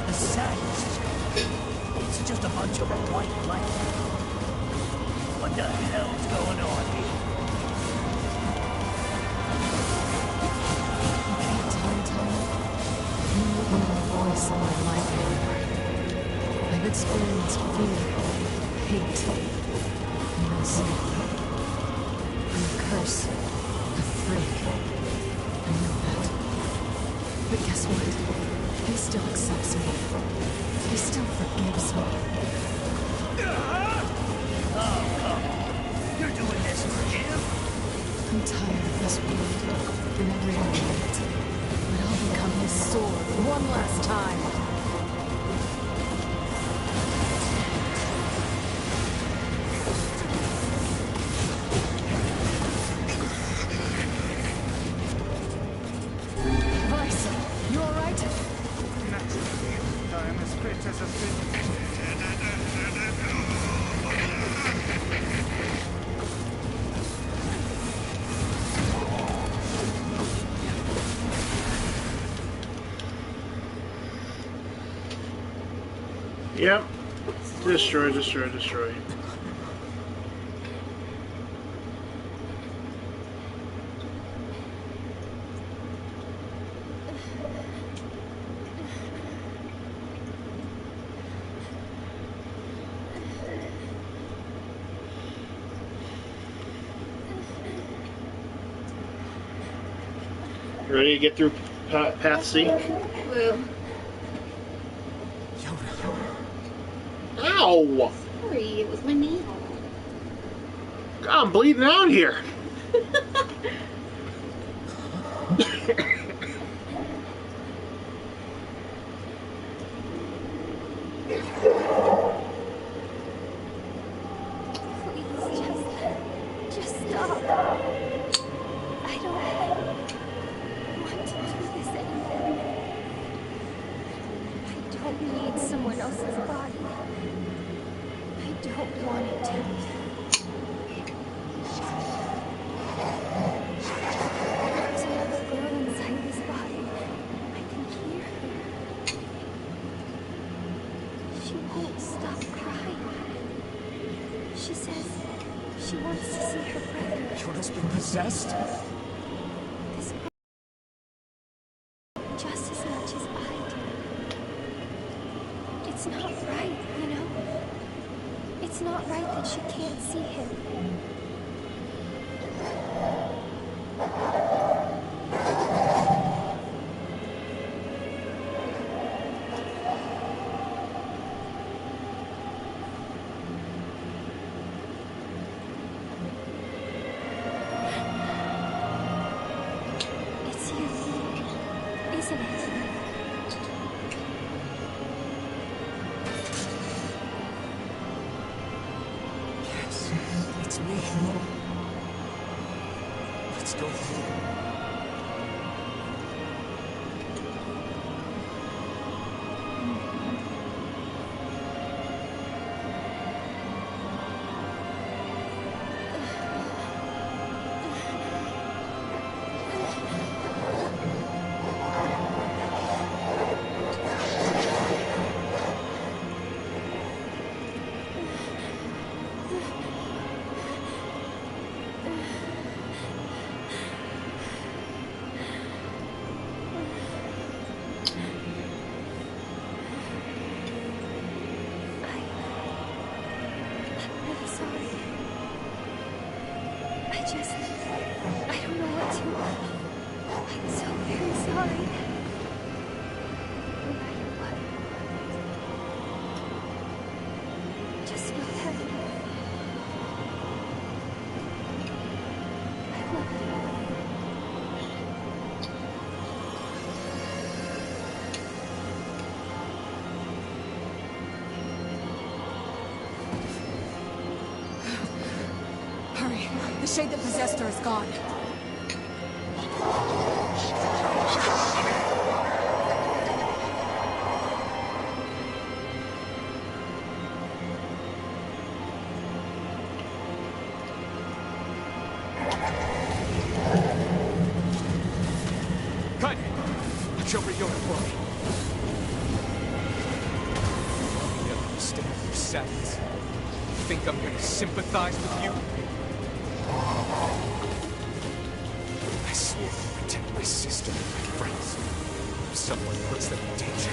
The sadness is gone. It's just a bunch of white light. What the hell's going on here? Voice in my life anymore. I've experienced fear, hate, mercy. I'm a curse, a freak. I know that. But guess what? He still accepts me. He still forgives me. Oh, come on. You're doing this for him? I'm tired of this world and everyone in it. But I'll become his sword one last time. Vice, you alright? Naturally, I am as fit as a fit. Yep. Destroy, destroy, destroy. Ready to get through path C? Well, Ow! Sorry, it was my nail. God, I'm bleeding out here. Please, just stop. I don't want to do this anymore. I don't need someone else's body. I don't want it to. There's another girl inside this body. I can hear her. She won't stop crying. She says She wants to see her brother. Kyoto's been possessed? This girl just as much as I do. It's not right, you know? It's not right that she can't see him. It's you, isn't it? Yes, it's me. Let's go home. I'm really sorry. I don't know what to. I'm so very sorry. No matter what. Just know that I love you. Hurry. The shade that possessed her is gone. Pyke! Watch over Yoda for me. You don't understand your sadness. You think I'm gonna sympathize with you? I swore to protect my sister and my friends. If someone puts them in danger,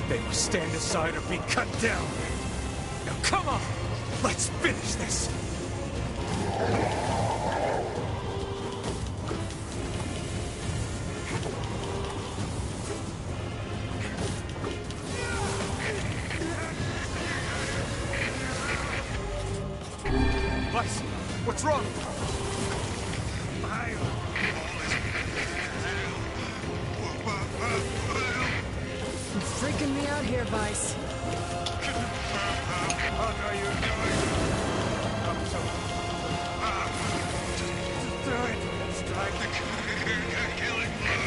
they must stand aside or be cut down. Now come on! Let's finish this! Vice, what's wrong? You're freaking me out here, Vice. What are you doing? I'm so... Do it! Strike the killing blow!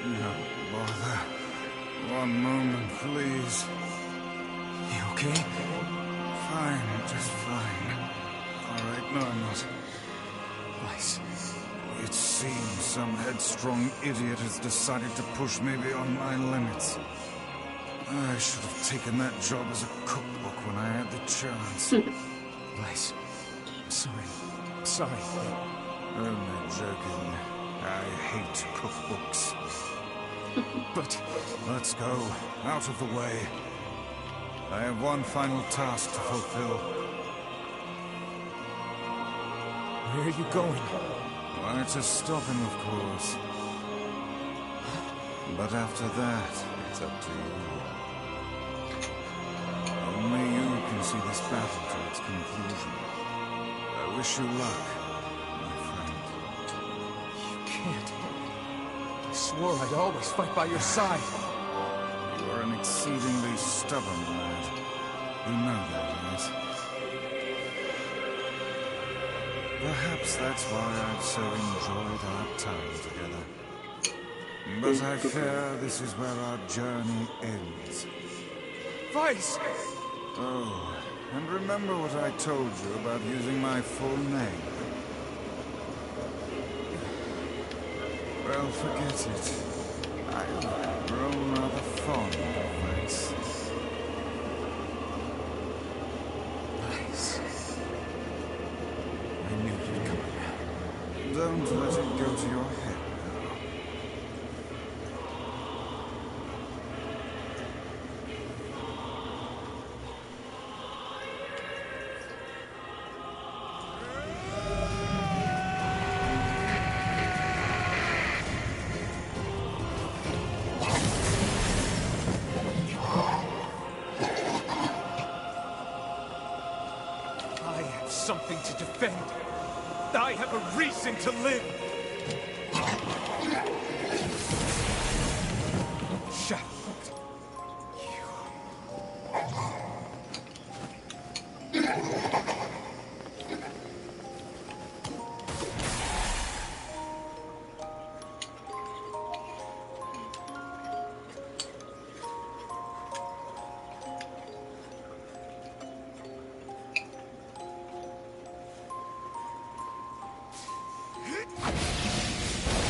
No bother. One moment, please. You okay? Fine, just fine. All right, no, I'm not. Vice, It seems some headstrong idiot has decided to push me beyond my limits. I should have taken that job as a cookbook when I had the chance. Vice, I'm sorry. I'm sorry. Only joking. I hate cookbooks. But Let's go. Out of the way. I have one final task to fulfill. where are you going? Why, to stop him, of course. But after that, it's up to you. Only you can see this battle to its conclusion. I wish you luck, my friend. You can't. I swore I'd always fight by your side. You are an exceedingly stubborn lad. You know that, yes? Perhaps that's why I've so enjoyed our time together. But I fear this is where our journey ends. Vice! Oh, and remember what I told you about using my full name? Well, forget it. I've grown rather fond of vice. Nice. I knew you'd come around. Don't let it go to your head. I have something to defend. I have a reason to live. Shadow.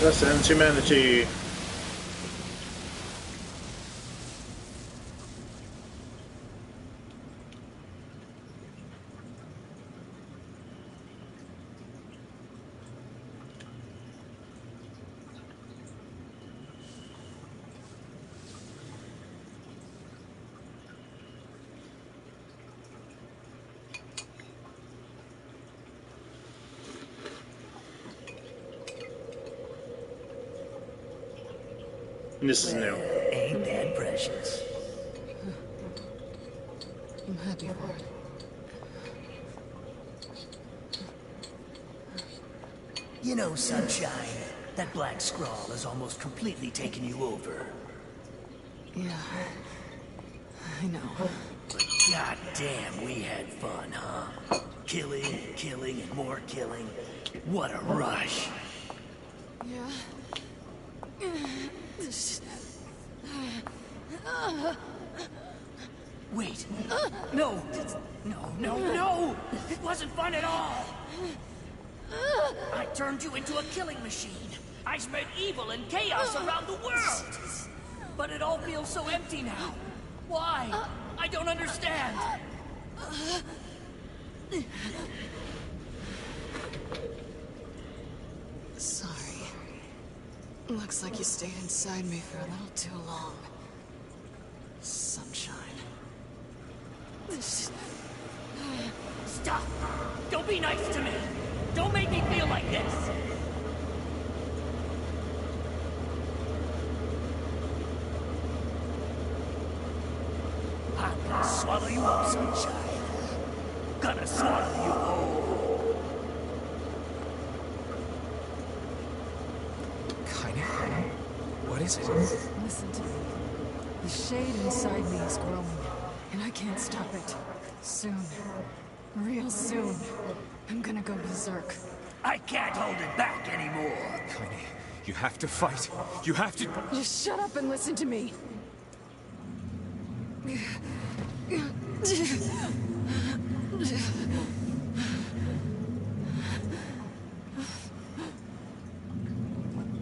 Thus ends humanity. This is new. Ain't that precious? I'm happy for it. You know, Sunshine, that black scrawl has almost completely taken you over. Yeah. I know. But goddamn, we had fun, huh? Killing and killing and more killing. What a rush. Yeah. Wait. No. No. It wasn't fun at all. I turned you into a killing machine. I spread evil and chaos around the world. But it all feels so empty now. Why? I don't understand. Sorry. Looks like you stayed inside me for a little too long. Sunshine. Stop! Don't be nice to me! Don't make me feel like this! I'm gonna swallow you up, Sunshine. Gonna swallow you whole. Pyke? What is it? Listen to me. The shade inside me is growing, and I can't stop it. Soon. Real soon. I'm gonna go berserk. I can't hold it back anymore. Pyke, you have to fight. You have to... Just shut up and listen to me.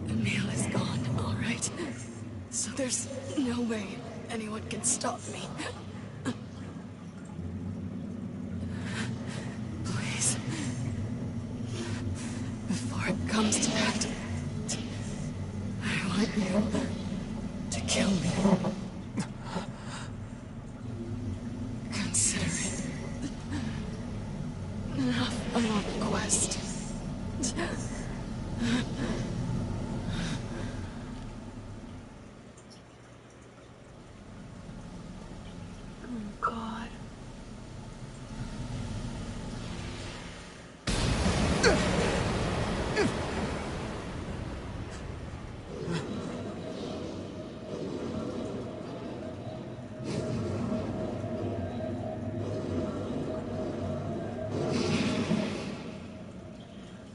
Emil is gone, all right? So there's no way anyone can stop me. Please. Before it comes to that, I want you to kill me. Consider it enough of a quest. Oh, God.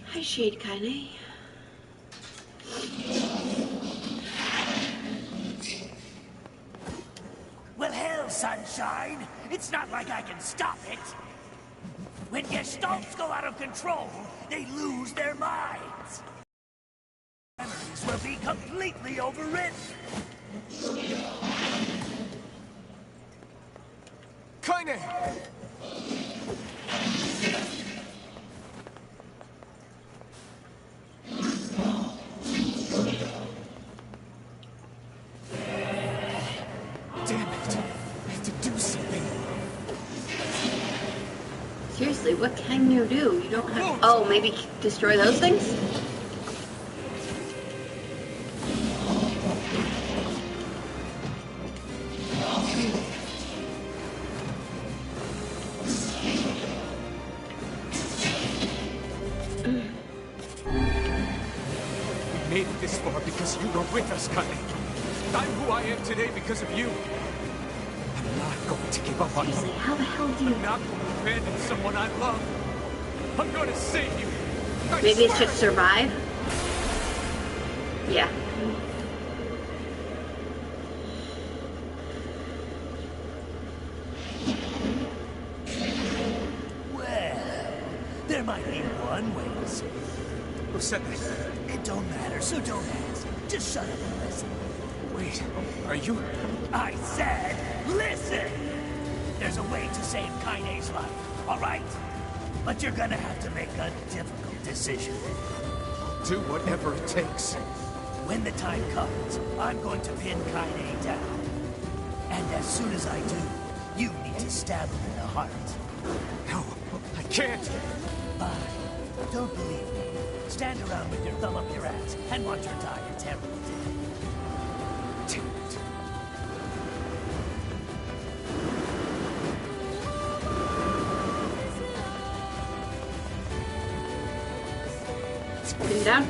Hi, Shade Kaine. Well, hell, son. sunshine. It's not like I can stop it. When gestalts go out of control, they lose their minds. Memories will be completely overwritten. Kaine! Damn it! I have to do something. Seriously, what can you do? You don't have. Oh, maybe destroy those things? We made it this far because you were with us, Kaine. I'm who I am today because of you. I'm not going to give up on you. How the hell do you... I'm not going to abandon someone I love. I'm going to save you. Maybe it's just survive? Yeah. Well, there might be one way to save it. Who said that? It don't matter, so don't ask. Just shut up and listen. Wait, are you... I said, listen! There's a way to save Kaine's life, all right? But you're gonna have to make a difficult decision. Do whatever it takes. When the time comes, I'm going to pin Kaine down. And as soon as I do, you need to stab him in the heart. No, I can't. Fine. Don't believe me. Stand around with your thumb up your ass and watch her die a terrible death. Damn it. Put him down.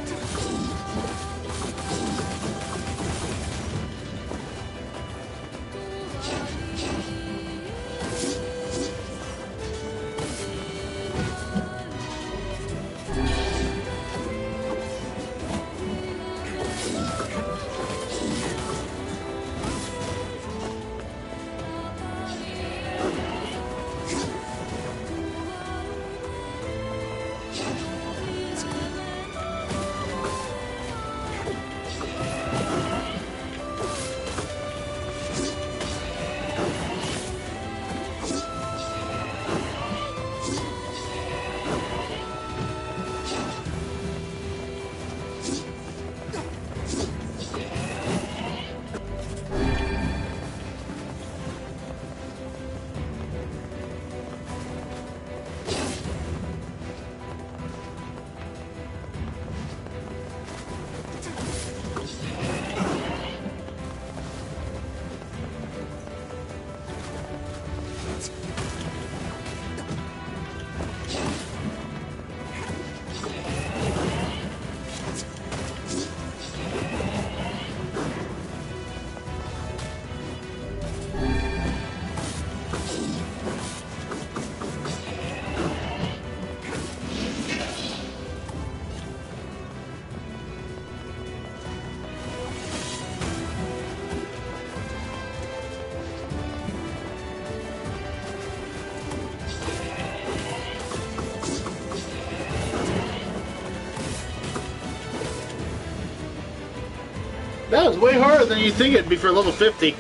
That was way harder than you think it'd be for level 50.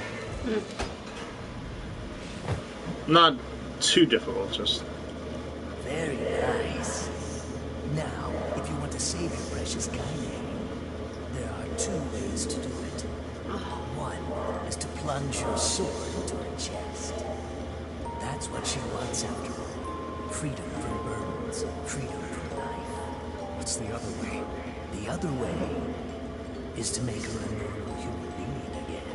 Not too difficult, just... Very nice. Now, if you want to save your precious Kaine, there are two ways to do it. One is to plunge your sword into her chest. That's what she wants after all. Freedom from burdens, freedom from life. What's the other way? The other way is to make her a normal human being again.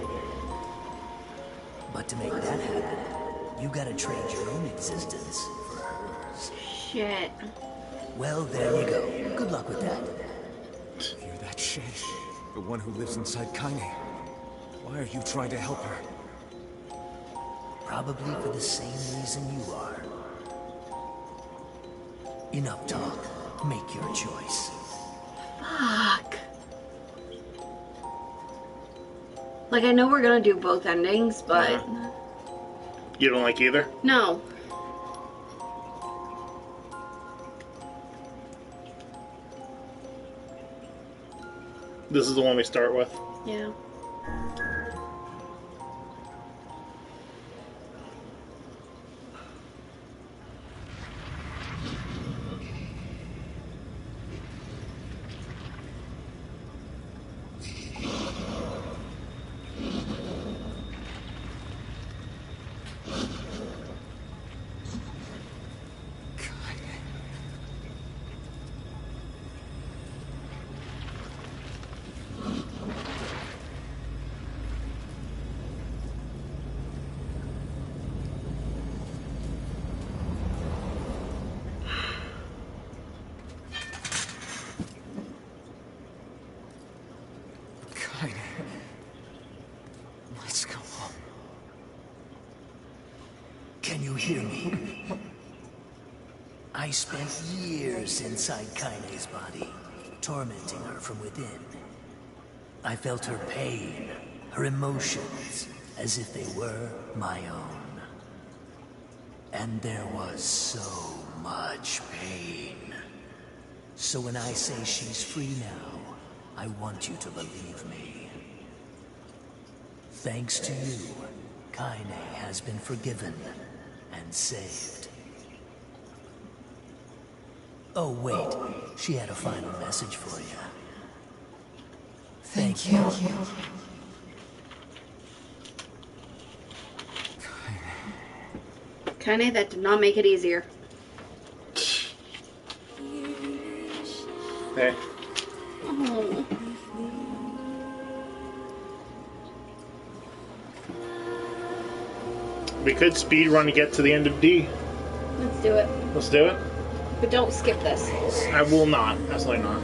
But to make that happen, you gotta trade your own existence for hers. Shit. Well, there you go. Good luck with that. You're that shit. The one who lives inside Kaine. Why are you trying to help her? Probably for the same reason you are. Enough talk. Make your choice. Fuck. Like, I know we're gonna do both endings, but... You don't like either? No. This is the one we start with. Yeah. Let's go home. Can you hear me? I spent years inside Kaine's body, tormenting her from within. I felt her pain, her emotions, as if they were my own. And there was so much pain. So when I say she's free now, I want you to believe me. Thanks to you, Kaine has been forgiven and saved. Oh wait, she had a final message for you. Thank you. Kaine, that did not make it easier. Hey. Oh. We could speed run to get to the end of D. Let's do it. Let's do it. But don't skip this. I will not. Absolutely not.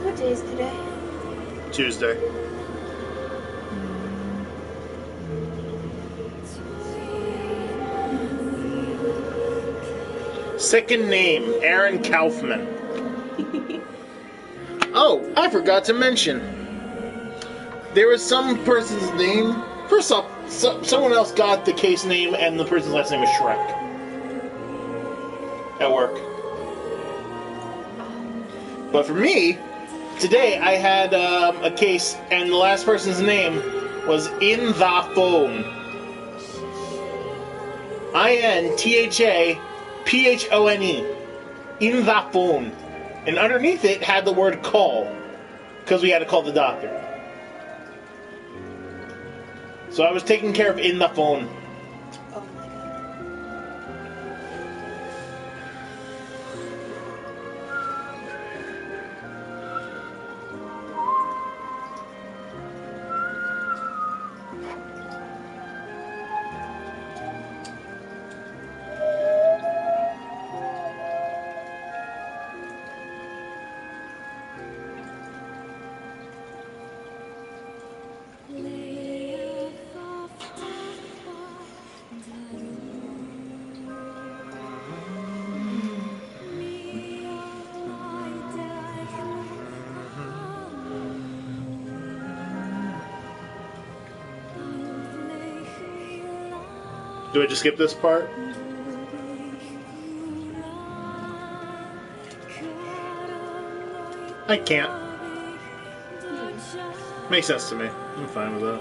What day is today? Tuesday. Second name, Aaron Kaufman. Oh, I forgot to mention. There was some person's name. First off, someone else got the case name, and the person's last name is Shrek. At work. But for me, today I had a case, and the last person's name was In the Phone. INTHAPHONE. In the Phone. And underneath it had the word call, because we had to call the doctor. So I was taking care of In the Phone. Oh my god. Do I just skip this part? I can't. Makes sense to me. I'm fine with that.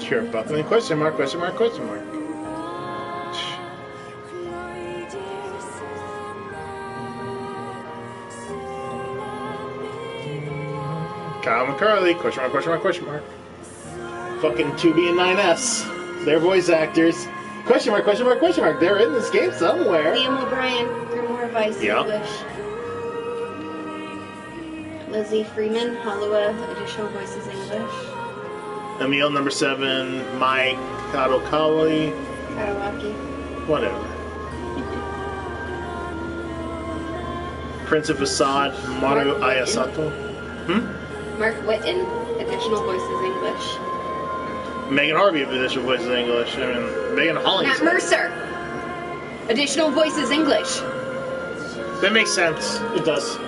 Sure, Buckling, question mark, question mark, question mark. Kyle McCarley, question mark, question mark, question mark. Fucking 2B and 9S. They're voice actors. Question mark, question mark, question mark. They're in this game somewhere. Liam O'Brien, Grimoire Vice Yep. English. Lizzie Freeman, Halua, additional voices English. Emil, number 7. Mike Kadokali. Katawaki. Whatever. Prince of Assad, Maru Mark Whitten. Ayasato. Hmm? Mark Whitten. Additional voices English. Megan Harvey of additional voices English. I mean, Megan Holly. Matt Mercer. Additional voices English. That makes sense. It does.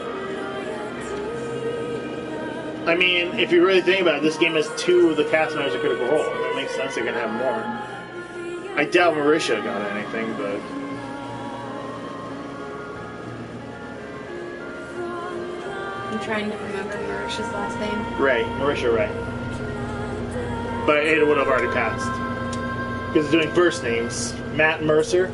I mean, if you really think about it, this game has 2 of the cast members of Critical Role. It makes sense they're going to have more. I doubt Mauricio got anything, but... I'm trying to remember Mauritius' last name. Ray. Mauricio Ray. But it would have already passed. Because it's doing first names. Matt Mercer.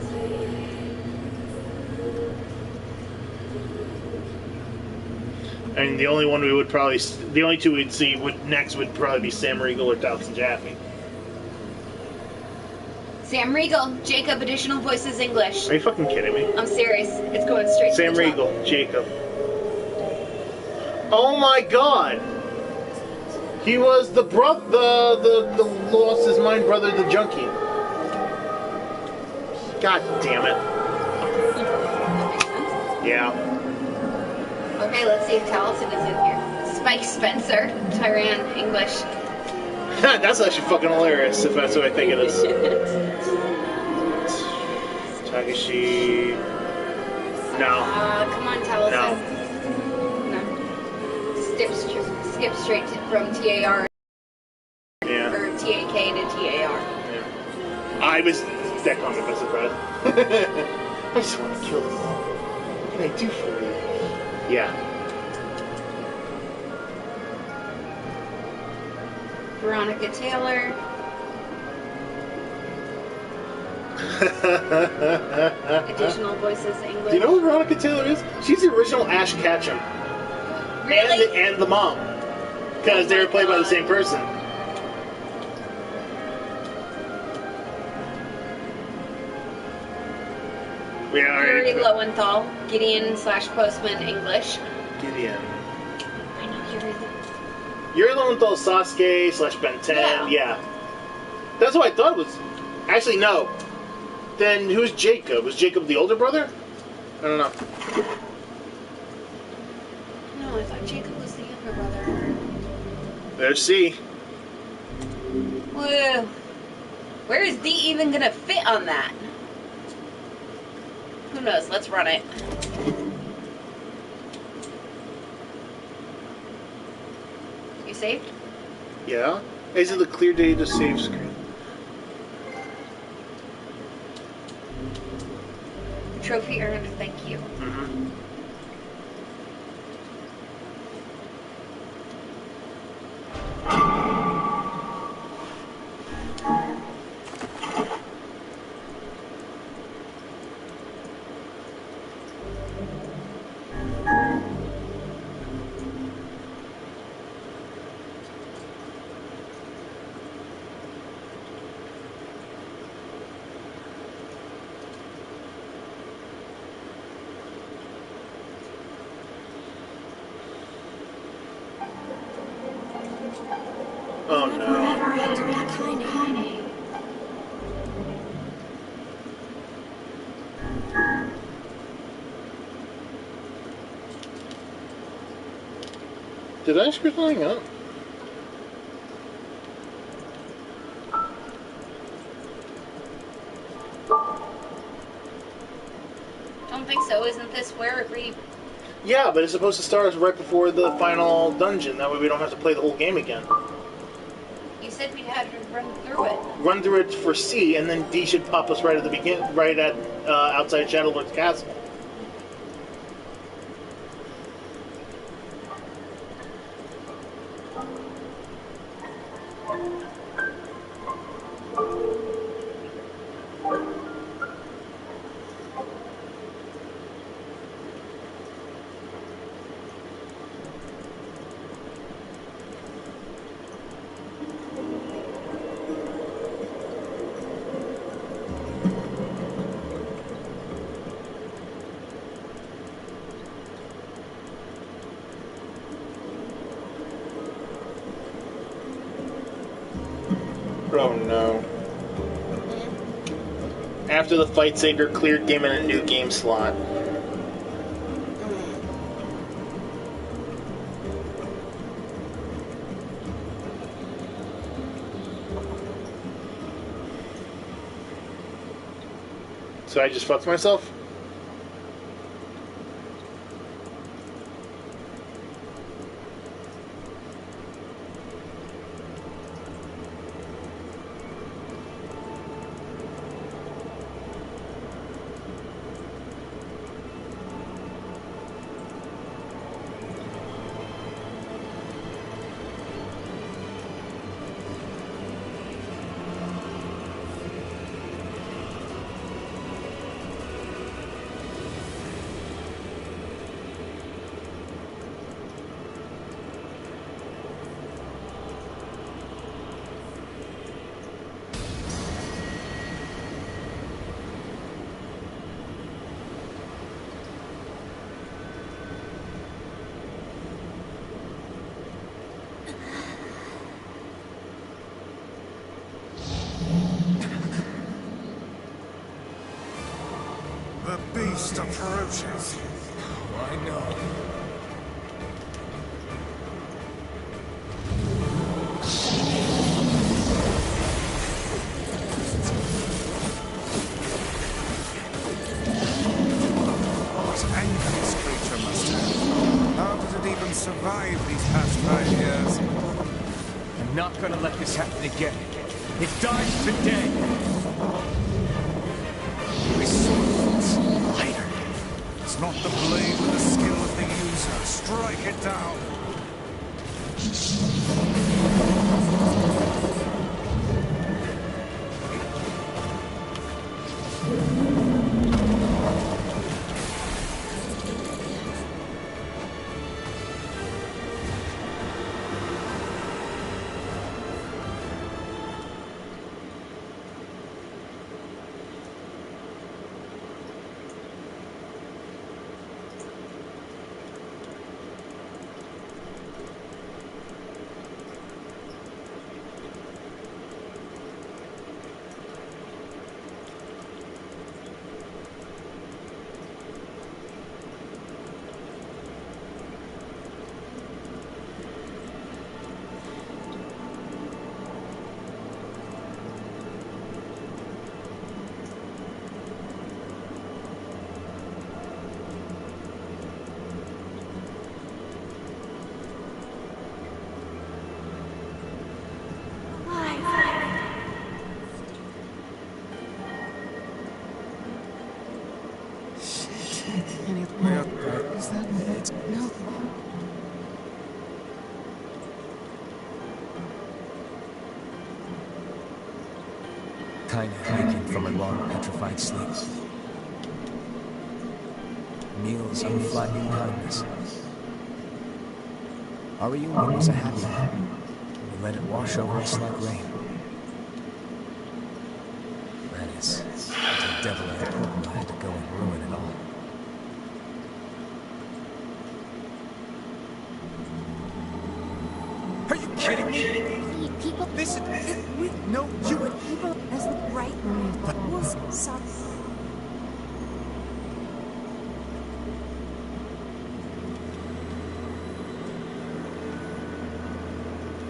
And the only one we would probably... The only 2 we'd see next would probably be Sam Riegel or Dalton Jaffe. Sam Riegel. Jacob. Additional voices English. Are you fucking kidding me? I'm serious. It's going straight Sam to the top. Riegel. Jacob. Oh my god! He was the lost his mind brother, the junkie. God damn it. Yeah. Okay, let's see if Taliesin is in here. Spike Spencer. Tyran. English. That's actually fucking hilarious, if that's what I think it is. Takeshi... No. Come on, Taliesin. No. Skip straight from TAR Yeah. or TAK to TAR. Yeah. I was that comment by surprise. I just want to kill them all. What can I do for you? Yeah. Veronica Taylor. Additional voices English. Do you know who Veronica Taylor is? She's the original Ash Ketchum. Really? And the mom. Because they were played by the same person. Yuri Lowenthal, Gideon / Postman English. Gideon. I know Yuri. Yuri Lowenthal, Sasuke / Ben 10. Yeah. That's what I thought it was. Actually, no. Then who's Jacob? Was Jacob the older brother? I don't know. No, I thought Jacob was the younger brother. There's C. Whoa. Where is D even gonna fit on that? Who knows? Let's run it. You saved? Yeah. Exit the clear data save screen. Trophy earned, thank you. Mm-hmm. Oh no. Did I screw something up? Don't think so. Isn't this where it Yeah, but it's supposed to start right before the final dungeon. That way we don't have to play the whole game again. You said we'd have to run through it. Run through it for C, and then D should pop us right at the beginning, right at outside Shadowlord's castle. Oh no. After the fight saved her, cleared game in a new game slot. So I just fucked myself? The beast approaches. I know. What anger this creature must have. How did it even survive these past 5 years? I'm not gonna let this happen again. It dies today. My sword lighter. It's not the blade with the skill of the user. Strike it down. Is that it? No. Kinda waking from a long petrified sleep. Meals unflagging kindness. Our reunion was a happy one. We let it wash over us like rain. That is, until Devil and Purple had to go and ruin it all. Are you kidding me? People, Listen, we know you would. people as the right was sorry.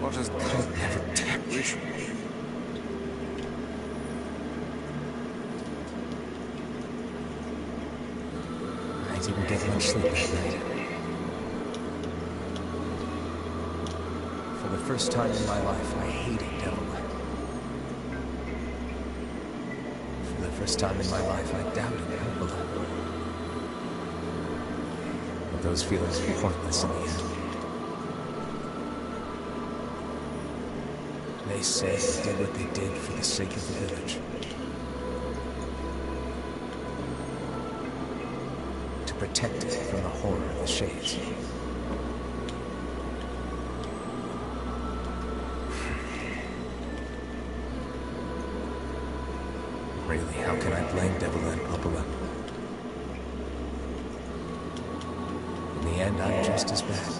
What has God never tapped ritual? I didn't get much sleep that night. For the first time in my life, I hated Devil. For the first time in my life, I doubted Purple. But those feelings were pointless in the end. They say they did what they did for the sake of the village. To protect it from the horror of the Shades. Really, how can I blame Devil and Popola? In the end, I'm just as bad.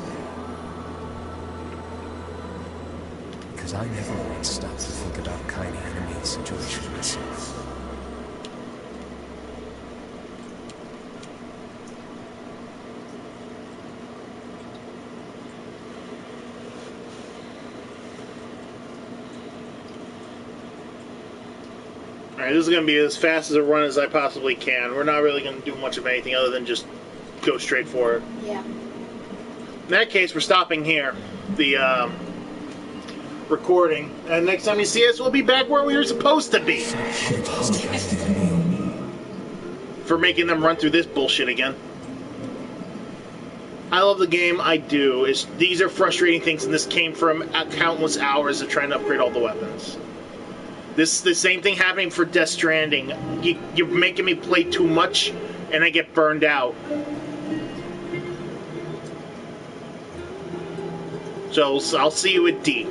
Because I never once stopped to think about Kaine and Emil's situation myself. Alright, this is going to be as fast as a run as I possibly can. We're not really going to do much of anything other than just go straight for it. Yeah. In that case, we're stopping here. The recording. And next time you see us, we'll be back where we were supposed to be. For making them run through this bullshit again. I love the game, I do. These are frustrating things, and this came from countless hours of trying to upgrade all the weapons. This the same thing happening for Death Stranding. You're making me play too much, and I get burned out. So I'll see you at D.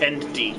End D.